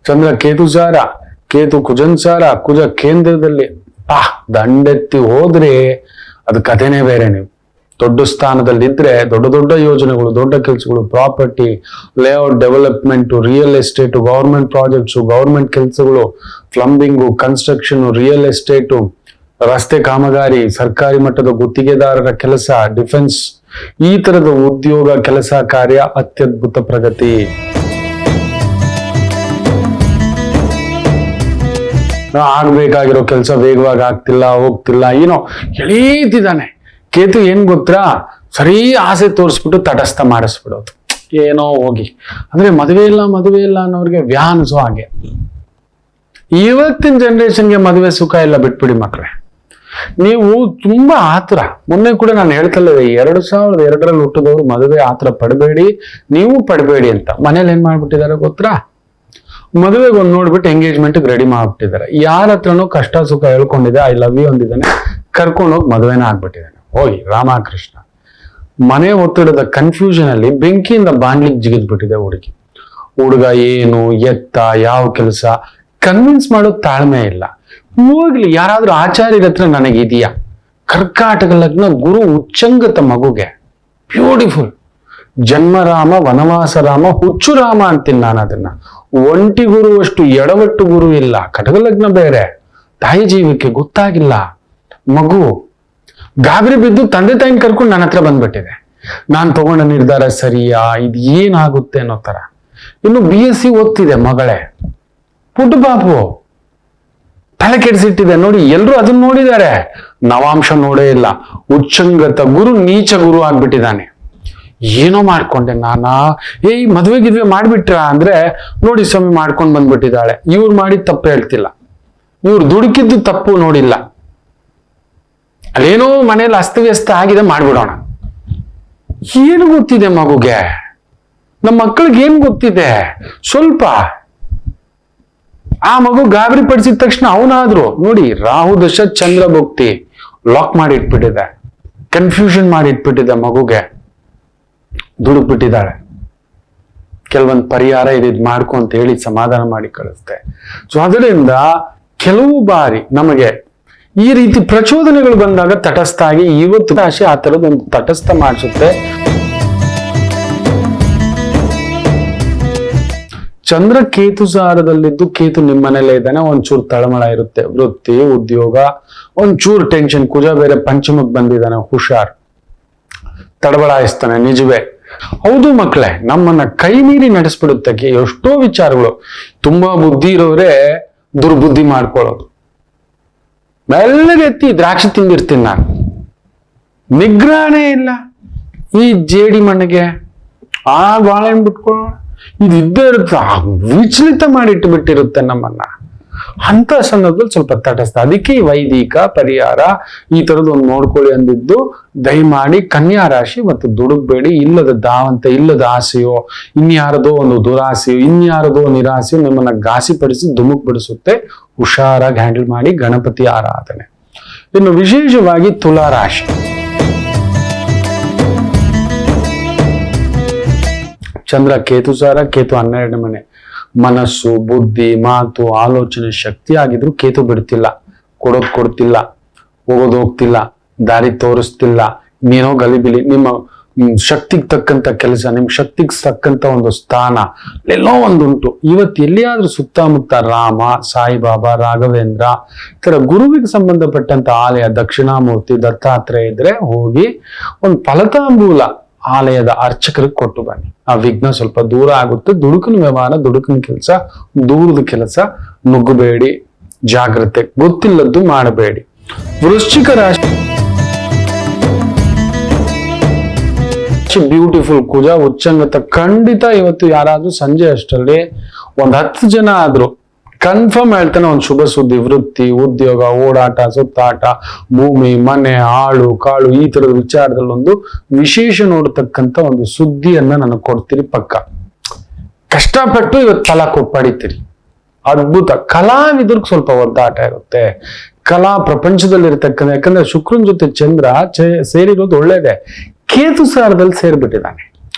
ಚಂದ್ರ ಕೇತು ಸಾರ, ಕೇತು ಕುಜನ್ ಸಾರ, ಕುಜ ಕೇಂದ್ರದಲ್ಲಿ ದಂಡೆತ್ತಿ ಹೋದ್ರೆ ಅದು ಕಥೆನೇ ಬೇರೆ. ನೀವು ದೊಡ್ಡ ಸ್ಥಾನದಲ್ಲಿದ್ರೆ ದೊಡ್ಡ ದೊಡ್ಡ ಯೋಜನೆಗಳು, ದೊಡ್ಡ ಕೆಲಸಗಳು, property, layout development, real estate, government projects, government ಕೆಲಸಗಳು, ಪ್ಲಂಬಿಂಗು, ಕನ್ಸ್ಟ್ರಕ್ಷನ್, ರಿಯಲ್ ಎಸ್ಟೇಟು, ರಸ್ತೆ ಕಾಮಗಾರಿ, ಸರ್ಕಾರಿ ಮಟ್ಟದ ಗುತ್ತಿಗೆದಾರರ ಕೆಲಸ, ಡಿಫೆನ್ಸ್, ಈ ತರದ ಉದ್ಯೋಗ ಕೆಲಸ ಕಾರ್ಯ ಅತ್ಯದ್ಭುತ ಪ್ರಗತಿ. ಆಗ್ಬೇಕಾಗಿರೋ ಕೆಲಸ ವೇಗವಾಗಿ ಆಗ್ತಿಲ್ಲ, ಹೋಗ್ತಿಲ್ಲ, ಏನೋ ಎಳೀತಿದ್ದಾನೆ. ಕೇತು ಏನ್ ಗೊತ್ತಾ, ಸರಿ ಆಸೆ ತೋರಿಸ್ಬಿಟ್ಟು ತಟಸ್ಥ ಮಾಡಿಸ್ಬಿಡೋದು, ಏನೋ ಹೋಗಿ. ಅಂದ್ರೆ ಮದುವೆ ಇಲ್ಲ ಅನ್ನೋರ್ಗೆ ವ್ಯಾನ್ಸೋ ಹಾಗೆ. ಇವತ್ತಿನ ಜನರೇಷನ್ಗೆ ಮದುವೆ ಸುಖ ಎಲ್ಲ ಬಿಟ್ಬಿಡಿ ಮಕ್ಳೇ. ನೀವು ತುಂಬಾ ಆತರ, ಮೊನ್ನೆ ಕೂಡ ನಾನು ಹೇಳ್ತಲ್ಲ, 2002ರಲ್ಲಿ ಹುಟ್ಟಿದವರು ಮದುವೆ ಆತರ ಪಡಬೇಡಿ, ನೀವು ಪಡಬೇಡಿ ಅಂತ. ಮನೇಲಿ ಏನ್ ಮಾಡ್ಬಿಟ್ಟಿದ್ದಾರೆ ಗೊತ್ತಾ, ಮದುವೆಗೆ ಒಂದ್ ನೋಡ್ಬಿಟ್ಟು ಎಂಗೇಜ್ಮೆಂಟ್ ರೆಡಿ ಮಾಡ್ಬಿಟ್ಟಿದ್ದಾರೆ. ಯಾರ ಹತ್ರನೂ ಕಷ್ಟ ಸುಖ ಹೇಳ್ಕೊಂಡಿದೆ, ಐ ಲವ್ ಯು ಅಂದಿದ್ದಾನೆ, ಕರ್ಕೊಂಡೋಗಿ ಮದುವೆನ ಆಗ್ಬಿಟ್ಟಿದ್ದಾನೆ. ಹೋಗಿ ರಾಮಕೃಷ್ಣ. ಮನೆ ಒತ್ತಡದ ಕನ್ಫ್ಯೂಷನ್ ಅಲ್ಲಿ ಬೆಂಕಿಯಿಂದ ಬಾಣ್ಲಿಗೆ ಜಿಗಿದ್ಬಿಟ್ಟಿದೆ ಹುಡುಗಿ. ಹುಡುಗ ಏನು ಎತ್ತ ಯಾವ ಕೆಲಸ ಕನ್ವಿನ್ಸ್ ಮಾಡೋ ತಾಳ್ಮೆ ಇಲ್ಲ. ಹೋಗ್ಲಿ, ಯಾರಾದ್ರೂ ಆಚಾರ್ಯರ ಹತ್ರ ನನಗಿದೆಯಾ? ಕರ್ಕಾಟಕ ಲಗ್ನ, ಗುರು ಉಚ್ಚಂಗತ ಮಗುಗೆ, ಬ್ಯೂಟಿಫುಲ್. ಜನ್ಮರಾಮ, ವನವಾಸ ರಾಮ, ಹುಚ್ಚು ರಾಮ ಅಂತೀನಿ ನಾನು ಅದನ್ನ. ಒಂಟಿ ಗುರು ಅಷ್ಟು ಎಡವಟ್ಟು ಗುರು ಇಲ್ಲ. ಕಟಕ ಲಗ್ನ ಬೇರೆ, ತಾಯಿ ಜೀವಕ್ಕೆ ಗೊತ್ತಾಗಿಲ್ಲ. ಮಗು ಗಾಬರಿ ಬಿದ್ದು ತಂದೆ ತಾಯಿನ ಕರ್ಕೊಂಡು ನನ್ನ ಹತ್ರ ಬಂದ್ಬಿಟ್ಟಿದೆ. ನಾನ್ ತಗೊಂಡ ನಿರ್ಧಾರ ಸರಿಯಾ, ಇದು ಏನಾಗುತ್ತೆ ಅನ್ನೋ ತರ. ಇನ್ನು BSc ಓದ್ತಿದೆ ಮಗಳೇ, ಪುಟ್ಟ ಬಾಬು, ತಲೆ ಕೆಡಿಸಿಟ್ಟಿದೆ ನೋಡಿ. ಎಲ್ರು ಅದನ್ನ ನೋಡಿದ್ದಾರೆ, ನವಾಂಶ ನೋಡೇ ಇಲ್ಲ. ಉಚ್ಚಂಗತ ಗುರು ನೀಚ ಗುರು ಆಗ್ಬಿಟ್ಟಿದ್ದಾನೆ. ಏನೋ ಮಾಡ್ಕೊಂಡೆ ನಾನಾ, ಮದುವೆ ಗಿದ್ವೆ ಮಾಡ್ಬಿಟ್ರ ಅಂದ್ರೆ ನೋಡಿ ಸ್ವಾಮಿ ಮಾಡ್ಕೊಂಡ್ ಬಂದ್ಬಿಟ್ಟಿದ್ದಾಳೆ. ಇವ್ರು ಮಾಡಿದ ತಪ್ಪು ಹೇಳ್ತಿಲ್ಲ, ಇವ್ರು ದುಡುಕಿದ್ದು ತಪ್ಪು ನೋಡಿಲ್ಲ. ಅಲ್ಲೇನೋ ಮನೇಲಿ ಅಸ್ತವ್ಯಸ್ತ ಆಗಿದೆ, ಮಾಡ್ಬಿಡೋಣ. ಏನು ಗೊತ್ತಿದೆ ಮಗುಗೆ? ನಮ್ಮ ಮಕ್ಕಳಿಗೆ ಏನ್ ಗೊತ್ತಿದೆ? ಸ್ವಲ್ಪ ಆ ಮಗು ಗಾಬರಿ ಪಡಿಸಿದ ತಕ್ಷಣ ಅವನಾದ್ರು ನೋಡಿ, ರಾಹು ದಶ ಚಂದ್ರ ಭಕ್ತಿ ಲಾಕ್ ಮಾಡಿ ಇಟ್ಬಿಟ್ಟಿದೆ, ಕನ್ಫ್ಯೂಷನ್ ಮಾಡಿ ಇಟ್ಬಿಟ್ಟಿದೆ ಮಗುಗೆ. ದುಡುಕ್ಬಿಟ್ಟಿದ್ದಾಳೆ. ಕೆಲವೊಂದು ಪರಿಹಾರ ಇದ್ ಮಾಡ್ಕೊ ಅಂತ ಹೇಳಿ ಸಮಾಧಾನ ಮಾಡಿ ಕಳಿಸ್ತೆ. ಸೊ ಅದರಿಂದ ಕೆಲವು ಬಾರಿ ನಮಗೆ ಈ ರೀತಿ ಪ್ರಚೋದನೆಗಳು ಬಂದಾಗ ತಟಸ್ಥ ಆಗಿ, ಇವತ್ತು ರಾಶಿ ಆ ತರದೊಂದು ತಟಸ್ಥ ಮಾಡಿಸುತ್ತೆ. ಚಂದ್ರ ಕೇತು ಸಾರದಲ್ಲಿದ್ದು, ಕೇತು ನಿಮ್ಮನೇಲೇ ಇದ್ದಾನೆ, ಒಂಚೂರು ತಳಮಳ ಇರುತ್ತೆ. ವೃತ್ತಿ ಉದ್ಯೋಗ ಒಂಚೂರು ಟೆನ್ಷನ್. ಕುಜ ಬೇರೆ ಪಂಚಮಕ್ಕೆ ಬಂದಿದ್ದಾನೆ, ಹುಷಾರ್. ತಡಬಳಾಯಿಸ್ತಾನೆ, ನಿಜವೇ ಹೌದು ಮಕ್ಕಳೇ. ನಮ್ಮನ್ನ ಕೈ ಮೀರಿ ನಡೆಸ್ಬಿಡುತ್ತೆ ಎಷ್ಟೋ ವಿಚಾರಗಳು. ತುಂಬಾ ಬುದ್ಧಿ ಇರೋರೇ ದುರ್ಬುದ್ಧಿ ಮಾಡ್ಕೊಳ್ಳೋದು. ಮೆಲ್ಲಗೆ ಎತ್ತಿ ದ್ರಾಕ್ಷಿ ತಿಂದಿರ್ತೀನಿ ನಾನು, ನಿಗ್ರಹಣೆ ಇಲ್ಲ. ಈ ಜೇಡಿ ಮಣ್ಣಿಗೆ ಆ ಬಾಳೆಹಣ್ಣು ಬಿಟ್ಕೊಳ್ಳೋಣ, ಇದು ಇದ್ದೇ ಇರುತ್ತೆ, ವಿಚಲಿತ ಮಾಡಿಟ್ಟು ಬಿಟ್ಟಿರುತ್ತೆ ನಮ್ಮನ್ನ. ಅಂತ ಸಂದರ್ಭದಲ್ಲಿ ಸ್ವಲ್ಪ ತಟಸ್ಥ. ಅದಕ್ಕೆ ಈ ವೈದಿಕ ಪರಿಹಾರ ಈ ತರದ್ದು ಒಂದು ನೋಡ್ಕೊಳ್ಳಿ ಅಂದಿದ್ದು. ದಯಮಾಡಿ ಕನ್ಯಾ ರಾಶಿ ಮತ್ತು ದುಡುಕ್ಬೇಡಿ. ಇಲ್ಲದ ಧಾವಂತ, ಇಲ್ಲದ ಆಸೆಯೋ, ಇನ್ಯಾರದೋ ಒಂದು ದುರಾಸೆಯೋ, ಇನ್ಯಾರದೋ ನಿರಾಸೆಯೋ ನಿಮ್ಮನ್ನ ಘಾಸಿಪಡಿಸಿ ಧುಮುಕ್ ಬಿಡಿಸುತ್ತೆ. ಹುಷಾರಾಗಿ ಹ್ಯಾಂಡಲ್ ಮಾಡಿ. ಗಣಪತಿ ಆರಾಧನೆ. ಇನ್ನು ವಿಶೇಷವಾಗಿ ತುಲಾ ರಾಶಿ. ಚಂದ್ರ ಕೇತು ಸಾರ, ಕೇತು 12ನೇ ಮನೆ. ಮನಸ್ಸು, ಬುದ್ಧಿ, ಮಾತು, ಆಲೋಚನೆ ಶಕ್ತಿ ಆಗಿದ್ರು ಕೇತು ಬಿಡ್ತಿಲ್ಲ. ಕೊಡ್ತಿಲ್ಲ, ಹೋಗ್ತಿಲ್ಲ, ದಾರಿ ತೋರಿಸ್ತಿಲ್ಲ. ನೀನೋ ಗಲಿಬಿಲಿ. ನಿಮ್ಮ ಶಕ್ತಿಗೆ ತಕ್ಕಂತ ಕೆಲಸ, ನಿಮ್ ಶಕ್ತಿಗೆ ತಕ್ಕಂತ ಒಂದು ಸ್ಥಾನ ಎಲ್ಲೋ ಒಂದುಂಟು. ಇವತ್ತು ಎಲ್ಲಿಯಾದ್ರೂ ಸುತ್ತಮುತ್ತ ರಾಮ, ಸಾಯಿಬಾಬಾ, ರಾಘವೇಂದ್ರ ಈ ತರ ಗುರುವಿಗೆ ಸಂಬಂಧಪಟ್ಟಂತ ಆಲಯ, ದಕ್ಷಿಣಾಮೂರ್ತಿ, ದತ್ತಾತ್ರೇಯ ಇದ್ರೆ ಹೋಗಿ ಒಂದು ಫಲತಾಂಬೂಲ ಆಲಯದ ಅರ್ಚಕರಿಗೆ ಕೊಟ್ಟು ಬನ್ನಿ. ಆ ವಿಘ್ನ ಸ್ವಲ್ಪ ದೂರ ಆಗುತ್ತೆ. ದುಡುಕನ ವ್ಯವಹಾರ, ದುಡುಕನ ಕೆಲಸ, ದೂರದ ಕೆಲಸ ನುಗ್ಗಬೇಡಿ. ಜಾಗ್ರತೆ. ಗೊತ್ತಿಲ್ಲದ್ದು ಮಾಡಬೇಡಿ. ವೃಶ್ಚಿಕ ರಾಶಿ. ಬ್ಯೂಟಿಫುಲ್ ಕುಜ ಉಚ್ಚಂಗತ. ಖಂಡಿತ ಇವತ್ತು ಯಾರಾದ್ರೂ ಸಂಜೆ ಅಷ್ಟರಲ್ಲಿ 10 ಜನ ಆದ್ರೂ ಕನ್ಫರ್ಮ್ ಹೇಳ್ತಾನೆ ಒಂದು ಶುಭ ಸುದ್ದಿ. ವೃತ್ತಿ, ಉದ್ಯೋಗ, ಓಡಾಟ, ಸುತ್ತಾಟ, ಭೂಮಿ, ಮನೆ, ಆಳು ಕಾಳು ಈ ತರದ ವಿಚಾರದಲ್ಲಿ ಒಂದು ವಿಶೇಷ ನೋಡತಕ್ಕಂತ ಒಂದು ಸುದ್ದಿಯನ್ನ ನನಗೆ ಕೊಡ್ತೀರಿ ಪಕ್ಕ. ಕಷ್ಟಪಟ್ಟು ಇವತ್ತು ಫಲ ಪಡಿತೀರಿ. ಅದ್ಭುತ. ಕಲಾವಿದರಿಗೆ ಸ್ವಲ್ಪ ಒದ್ದಾಟ ಇರುತ್ತೆ. ಕಲಾ ಪ್ರಪಂಚದಲ್ಲಿ ಇರತಕ್ಕಂಥ, ಯಾಕಂದ್ರೆ ಶುಕ್ರನ ಜೊತೆ ಚಂದ್ರ ಸೇರಿರೋದು ಒಳ್ಳೇದೆ. ಕೇತು ಸಾರದಲ್ಲಿ ಸೇರ್ಬಿಟ್ಟಿದ್ದಾನೆ.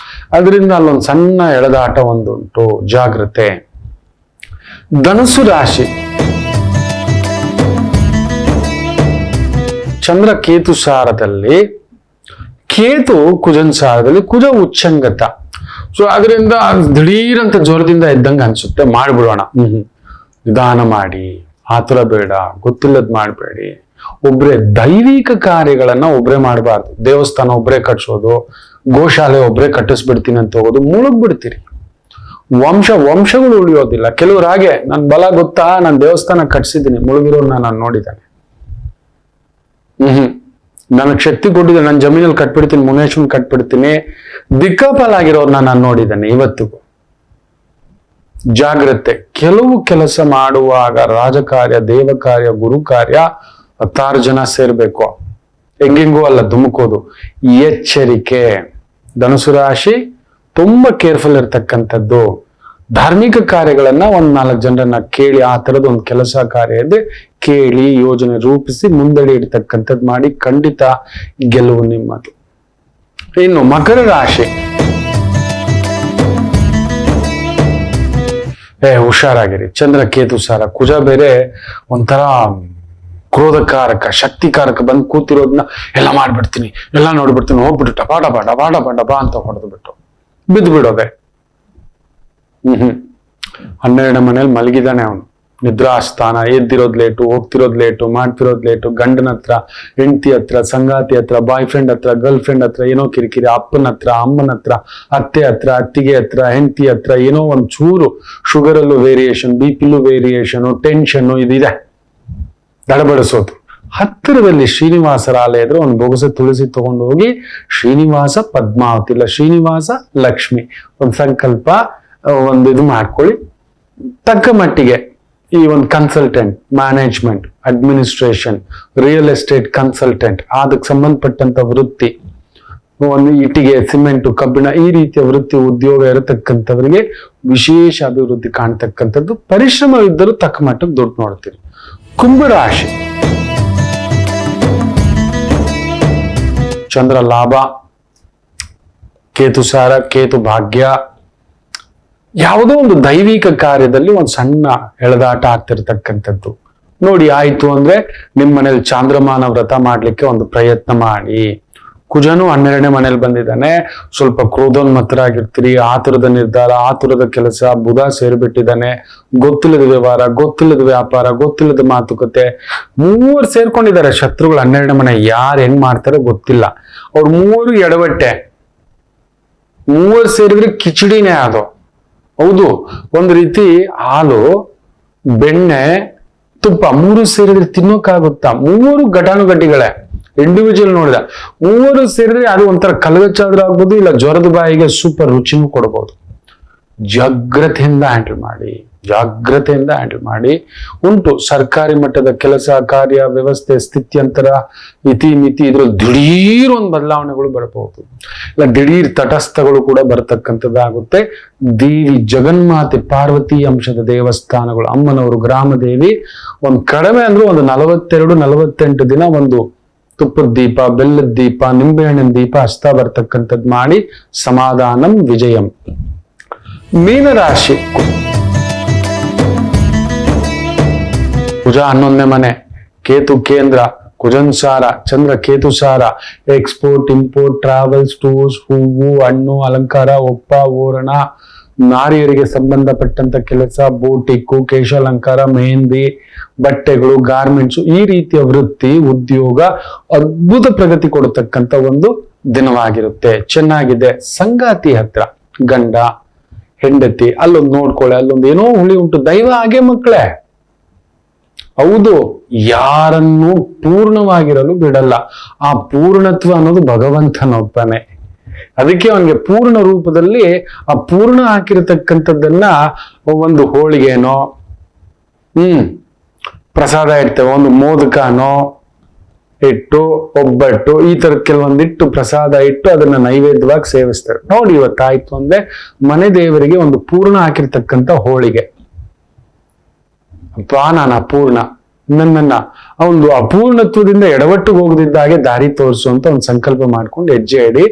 ಅದರಿಂದ ಅಲ್ಲೊಂದು ಸಣ್ಣ ಎಳೆದಾಟ ಒಂದುಂಟು. ಜಾಗ್ರತೆ. ಧನುಸು ರಾಶಿ, ಚಂದ್ರ ಕೇತು ಸಾರದಲ್ಲಿ, ಕೇತು ಕುಜನ್ ಸಾರದಲ್ಲಿ, ಕುಜ ಉಚ್ಚಂಗತ. ಸೊ ಅದರಿಂದ ದಿಢೀರಂತ ಜ್ವರದಿಂದ ಇದ್ದಂಗೆ ಅನ್ಸುತ್ತೆ, ಮಾಡ್ಬಿಡೋಣ. ನಿಧಾನ ಮಾಡಿ, ಆತುರ ಬೇಡ, ಗೊತ್ತಿಲ್ಲದ್ ಮಾಡ್ಬೇಡಿ. ಒಬ್ರೆ ದೈವಿಕ ಕಾರ್ಯಗಳನ್ನ ಒಬ್ರೆ ಮಾಡಬಾರ್ದು. ದೇವಸ್ಥಾನ ಒಬ್ರೆ ಕಟ್ಸೋದು, ಗೋಶಾಲೆ ಒಬ್ರೆ ಕಟ್ಟಿಸ್ಬಿಡ್ತೀನಿ ಅಂತ ಹೋಗೋದು, ಮುಳುಗ್ಬಿಡ್ತೀರಿ. ವಂಶಗಳು ಉಳಿಯೋದಿಲ್ಲ. ಕೆಲವ್ರು ಹಾಗೆ, ನನ್ ಬಲ ಗೊತ್ತಾ, ನಾನು ದೇವಸ್ಥಾನ ಕಟ್ಸಿದ್ದೀನಿ, ಮುಳುಗಿರೋರ್ನ ನಾನು ನೋಡಿದ್ದೇನೆ. ನನಗ್ ಶಕ್ತಿ ಕೊಟ್ಟಿದ್ದೆ, ನನ್ನ ಜಮೀನಲ್ಲಿ ಕಟ್ಬಿಡ್ತೀನಿ, ಮುನೇಶ್ವರನ್ ಕಟ್ಬಿಡ್ತೀನಿ, ದಿಕ್ಕಾಪಾಲಾಗಿರೋರ್ನ ನಾನು ನೋಡಿದ್ದೇನೆ ಇವತ್ತಿಗೂ. ಜಾಗ್ರತೆ. ಕೆಲವು ಕೆಲಸ ಮಾಡುವಾಗ ರಾಜಕಾರ್ಯ, ದೇವ ಕಾರ್ಯ, ಗುರು ಕಾರ್ಯ 10 ಜನ ಸೇರ್ಬೇಕು, ಹೆಂಗೆಂಗೂ ಅಲ್ಲ ಧುಮುಕೋದು. ಎಚ್ಚರಿಕೆ. ಧನುಸು ರಾಶಿ ತುಂಬಾ ಕೇರ್ಫುಲ್ ಇರ್ತಕ್ಕಂಥದ್ದು. ಧಾರ್ಮಿಕ ಕಾರ್ಯಗಳನ್ನ 4 ಜನರನ್ನ ಕೇಳಿ, ಆ ತರದ ಒಂದು ಕೆಲಸ ಕಾರ್ಯ ಇದೆ, ಕೇಳಿ ಯೋಜನೆ ರೂಪಿಸಿ ಮುಂದಡಿ ಇಡ್ತಕ್ಕಂಥದ್ದು ಮಾಡಿ, ಖಂಡಿತ ಗೆಲುವು ನಿಮ್ಮದು. ಇನ್ನು ಮಕರ ರಾಶಿ, ಹುಷಾರಾಗಿರಿ. ಚಂದ್ರ ಕೇತು ಸಾರ, ಕುಜ ಬೇರೆ ಒಂಥರ ಕ್ರೋಧಕಾರಕ, ಶಕ್ತಿಕಾರಕ. ಬಂದು ಕೂತಿರೋದನ್ನ ಎಲ್ಲ ಮಾಡ್ಬಿಡ್ತೀನಿ, ಎಲ್ಲ ನೋಡ್ಬಿಡ್ತೀನಿ, ಹೋಗ್ಬಿಟ್ಟು ಟಪಾ ಟಪಾ ಟಪಾ ಟಪಾ ಟಪಾ ಅಂತ ಹೊಡೆದು ಬಿಟ್ಟು ಬಿದ್ದು ಬಿಡೋದೆ. 12 ಮನೇಲಿ ಮಲಗಿದಾನೆ ಅವನು, ನಿದ್ರಾಸ್ಥಾನ. ಎದ್ದಿರೋದ್ ಲೇಟು, ಹೋಗ್ತಿರೋದ್ ಲೇಟು, ಮಾಡ್ತಿರೋದ್ ಲೇಟು. ಗಂಡನ ಹತ್ರ, ಹೆಂಡತಿ ಹತ್ರ, ಸಂಗಾತಿ ಹತ್ರ, ಬಾಯ್ ಫ್ರೆಂಡ್ ಹತ್ರ, ಗರ್ಲ್ ಫ್ರೆಂಡ್ ಹತ್ರ ಏನೋ ಕಿರಿಕಿರಿ, ಅಪ್ಪನ ಹತ್ರ, ಅಮ್ಮನ ಹತ್ರ, ಅತ್ತೆ ಹತ್ರ, ಅತ್ತಿಗೆ ಹತ್ರ, ಹೆಂಡತಿ ಹತ್ರ ಏನೋ ಒಂದ್ ಚೂರು. ಶುಗರಲ್ಲೂ ವೇರಿಯೇಷನ್, ಬಿಪಿಲೂ ವೇರಿಯೇಷನ್, ಟೆನ್ಷನ್ ಇದಿದೆ. ದಡಬಡಿಸೋದು. ಹತ್ತಿರದಲ್ಲಿ ಶ್ರೀನಿವಾಸರ ಆಲಯ ಇದ್ರೆ ಒಂದು ಬೊಗಸೆ ತುಳಸಿ ತಗೊಂಡು ಹೋಗಿ ಶ್ರೀನಿವಾಸ ಪದ್ಮಾವತಿ, ಇಲ್ಲ ಶ್ರೀನಿವಾಸ ಲಕ್ಷ್ಮಿ ಒಂದು ಸಂಕಲ್ಪ, ಒಂದು ಇದು ಮಾಡ್ಕೊಳ್ಳಿ. ತಕ್ಕ ಮಟ್ಟಿಗೆ ಈ ಒಂದು consultant, management, administration, real estate consultant, ಅದಕ್ಕೆ ಸಂಬಂಧಪಟ್ಟಂತ ವೃತ್ತಿ, ಒಂದು ಇಟ್ಟಿಗೆ, ಸಿಮೆಂಟು, ಕಬ್ಬಿಣ, ಈ ರೀತಿಯ ವೃತ್ತಿ ಉದ್ಯೋಗ ಇರತಕ್ಕಂಥವರಿಗೆ ವಿಶೇಷ ಅಭಿವೃದ್ಧಿ ಕಾಣ್ತಕ್ಕಂಥದ್ದು. ಪರಿಶ್ರಮವಿದ್ದರೂ ತಕ್ಕ ಮಟ್ಟಕ್ಕೆ ದುಡ್ಡು ನೋಡ್ತೀರಿ. ಕುಂಭರಾಶಿ, ಚಂದ್ರ ಲಾಭ, ಕೇತು ಸಾರ, ಕೇತು ಭಾಗ್ಯ. ಯಾವುದೋ ಒಂದು ದೈವಿಕ ಕಾರ್ಯದಲ್ಲಿ ಒಂದು ಸಣ್ಣ ಎಳೆದಾಟ ಆಗ್ತಿರ್ತಕ್ಕಂಥದ್ದು. ನೋಡಿ, ಆಯ್ತು ಅಂದ್ರೆ ನಿಮ್ ಮನೇಲಿ ಚಾಂದ್ರಮಾನ ವ್ರತ ಮಾಡ್ಲಿಕ್ಕೆ ಒಂದು ಪ್ರಯತ್ನ ಮಾಡಿ. ಕುಜನು 12ನೇ ಮನೇಲಿ ಬಂದಿದ್ದಾನೆ, ಸ್ವಲ್ಪ ಕ್ರೋಧೋನ್ಮತ್ತರಾಗಿರ್ತೀರಿ. ಆತುರದ ನಿರ್ಧಾರ, ಆತುರದ ಕೆಲಸ. ಬುಧ ಸೇರ್ಬಿಟ್ಟಿದ್ದಾನೆ, ಗೊತ್ತಿಲ್ಲದ ವ್ಯವಹಾರ, ಗೊತ್ತಿಲ್ಲದ ವ್ಯಾಪಾರ, ಗೊತ್ತಿಲ್ಲದ ಮಾತುಕತೆ. 3 ಸೇರ್ಕೊಂಡಿದ್ದಾರೆ ಶತ್ರುಗಳು 12ನೇ ಮನೆ. ಯಾರು ಹೆಂಗ್ ಮಾಡ್ತಾರೋ ಗೊತ್ತಿಲ್ಲ. ಅವ್ರು 3 ಎಡವಟ್ಟೆ. 3 ಸೇರಿದ್ರೆ ಕಿಚಡಿನೇ ಅದು. ಹೌದು, ಒಂದು ರೀತಿ ಹಾಲು, ಬೆಣ್ಣೆ, ತುಪ್ಪ 3 ಸೇರಿದ್ರೆ ತಿನ್ನೋಕ್ಕಾಗುತ್ತಾ? 3 ಘಟಾನುಘಟಿಗಳೇ. ಇಂಡಿವಿಜುವಲ್ ನೋಡಿದ 3 ಸೇರಿದ್ರೆ ಅದು ಒಂಥರ ಕಲಗಚ್ಚಾದ್ರೂ ಆಗ್ಬೋದು, ಇಲ್ಲ ಜ್ವರದ ಬಾಯಿಗೆ ಸೂಪರ್ ರುಚಿನೂ ಕೊಡ್ಬೋದು. ಜಾಗ್ರತೆಯಿಂದ ಹ್ಯಾಂಡಲ್ ಮಾಡಿ, ಜಾಗ್ರತೆಯಿಂದ ಹ್ಯಾಂಡಲ್ ಮಾಡಿ. ಉಂಟು ಸರ್ಕಾರಿ ಮಟ್ಟದ ಕೆಲಸ ಕಾರ್ಯ, ವ್ಯವಸ್ಥೆ, ಸ್ಥಿತ್ಯಂತರ, ಇತಿ ಮಿತಿ, ಇದ್ರಲ್ಲಿ ದಿಢೀರ್ ಒಂದು ಬದಲಾವಣೆಗಳು ಬರಬಹುದು, ಇಲ್ಲ ದಿಢೀರ್ ತಟಸ್ಥಗಳು ಕೂಡ ಬರತಕ್ಕಂಥದ್ದಾಗುತ್ತೆ. ದೇವಿ ಜಗನ್ಮಾತೆ ಪಾರ್ವತಿ ಅಂಶದ ದೇವಸ್ಥಾನಗಳು, ಅಮ್ಮನವರು, ಗ್ರಾಮದೇವಿ, ಒಂದು ಕಡಿಮೆ ಅಂದ್ರೆ ಒಂದು 42-48 ದಿನ ಒಂದು ತುಪ್ಪದ ದೀಪ, ಬೆಲ್ಲದ ದೀಪ, ನಿಂಬೆಹಣ್ಣಿನ ದೀಪ ಹಚ್ತಾ ಬರ್ತಕ್ಕಂಥದ್ದು ಮಾಡಿ. ಸಮಾಧಾನಂ ವಿಜಯಂ. ಮೀನರಾಶಿ, ಕುಜ 11ನೇ ಮನೆ, ಕೇತು ಕೇಂದ್ರ, ಕುಜನ್ ಸಾರ, ಚಂದ್ರ ಕೇತು ಸಾರ. ಎಕ್ಸ್ಪೋರ್ಟ್, ಇಂಪೋರ್ಟ್, ಟ್ರಾವೆಲ್ಸ್, ಟೂರ್ಸ್, ಹೂವು, ಹಣ್ಣು, ಅಲಂಕಾರ, ಒಪ್ಪ, ಓರಣ, ನಾರಿಯರಿಗೆ ಸಂಬಂಧಪಟ್ಟಂತ ಕೆಲಸ, ಬೋಟಿಕ್ಕು, ಕೇಶಾಲಂಕಾರ, ಮೆಹಂದಿ, ಬಟ್ಟೆಗಳು, ಗಾರ್ಮೆಂಟ್ಸ್, ಈ ರೀತಿಯ ವೃತ್ತಿ, ಉದ್ಯೋಗ ಅದ್ಭುತ ಪ್ರಗತಿ ಕೊಡತಕ್ಕಂತ ಒಂದು ದಿನವಾಗಿರುತ್ತೆ. ಚೆನ್ನಾಗಿದೆ. ಸಂಗಾತಿ ಹತ್ರ, ಗಂಡ ಹೆಂಡತಿ, ಅಲ್ಲೊಂದು ನೋಡ್ಕೊಳ್ಳೆ, ಅಲ್ಲೊಂದು ಏನೋ ಹುಳಿ ಉಂಟು. ದೈವ ಹಾಗೆ ಮಕ್ಕಳೇ. ಹೌದು, ಯಾರನ್ನು ಪೂರ್ಣವಾಗಿರಲು ಬಿಡಲ್ಲ. ಆ ಪೂರ್ಣತ್ವ ಅನ್ನೋದು ಭಗವಂತನೊಬ್ಬನೇ. ಅದಕ್ಕೆ ಅವನಿಗೆ ಪೂರ್ಣ ರೂಪದಲ್ಲಿ ಆ ಪೂರ್ಣ ಹಾಕಿರತಕ್ಕಂಥದ್ದನ್ನ ಒಂದು ಹೋಳಿಗೆನೋ, ಪ್ರಸಾದ ಇಡ್ತೇವೆ, ಒಂದು ಮೋದಕನೋ ಇಟ್ಟು, ಒಬ್ಬಟ್ಟು, ಈ ತರದ ಕೆಲವೊಂದಿಟ್ಟು ಪ್ರಸಾದ ಇಟ್ಟು ಅದನ್ನ ನೈವೇದ್ಯವಾಗಿ ಸೇವಿಸ್ತೇವೆ. ನೋಡಿ, ಇವತ್ತಾಯ್ತು ಅಂದ್ರೆ ಮನೆ ದೇವರಿಗೆ ಒಂದು ಪೂರ್ಣ ಹಾಕಿರ್ತಕ್ಕಂಥ ಹೋಳಿಗೆ. ಅಪ್ಪ, ನಾನು ಅಪೂರ್ಣ, ನನ್ನನ್ನ ಒಂದು ಅಪೂರ್ಣತ್ವದಿಂದ ಎಡವಟ್ಟು ಹೋಗದಿದ್ದಾಗೆ ದಾರಿ ತೋರಿಸುವಂತ ಒಂದು ಸಂಕಲ್ಪ ಮಾಡ್ಕೊಂಡು ಹೆಜ್ಜೆ ಇಡಿ.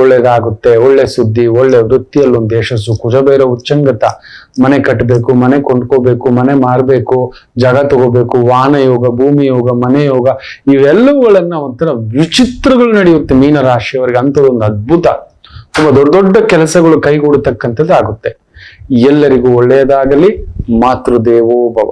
ಒಳ್ಳೇದಾಗುತ್ತೆ, ಒಳ್ಳೆ ಸುದ್ದಿ, ಒಳ್ಳೆ ವೃತ್ತಿಯಲ್ಲಿ ಒಂದು ಯಶಸ್ಸು, ಕುಜಬೇರ ಉಚ್ಚಂಗತ, ಮನೆ ಕಟ್ಟಬೇಕು, ಮನೆ ಕೊಂಡ್ಕೋಬೇಕು, ಮನೆ ಮಾರ್ಬೇಕು, ಜಾಗ ತಗೋಬೇಕು, ವಾಹನ ಯೋಗ, ಭೂಮಿ ಯೋಗ, ಮನೆ ಯೋಗ, ಇವೆಲ್ಲವುಗಳನ್ನ ಒಂಥರ ವಿಚಿತ್ರಗಳು ನಡೆಯುತ್ತೆ ಮೀನರಾಶಿಯವರಿಗೆ. ಅಂಥದ್ದೊಂದು ಅದ್ಭುತ, ತುಂಬಾ ದೊಡ್ಡ ದೊಡ್ಡ ಕೆಲಸಗಳು ಕೈಗೂಡತಕ್ಕಂಥದ್ದು ಆಗುತ್ತೆ. ಎಲ್ಲರಿಗೂ ಒಳ್ಳೆಯದಾಗಲಿ. ಮಾತೃದೇವೋ ಭವ.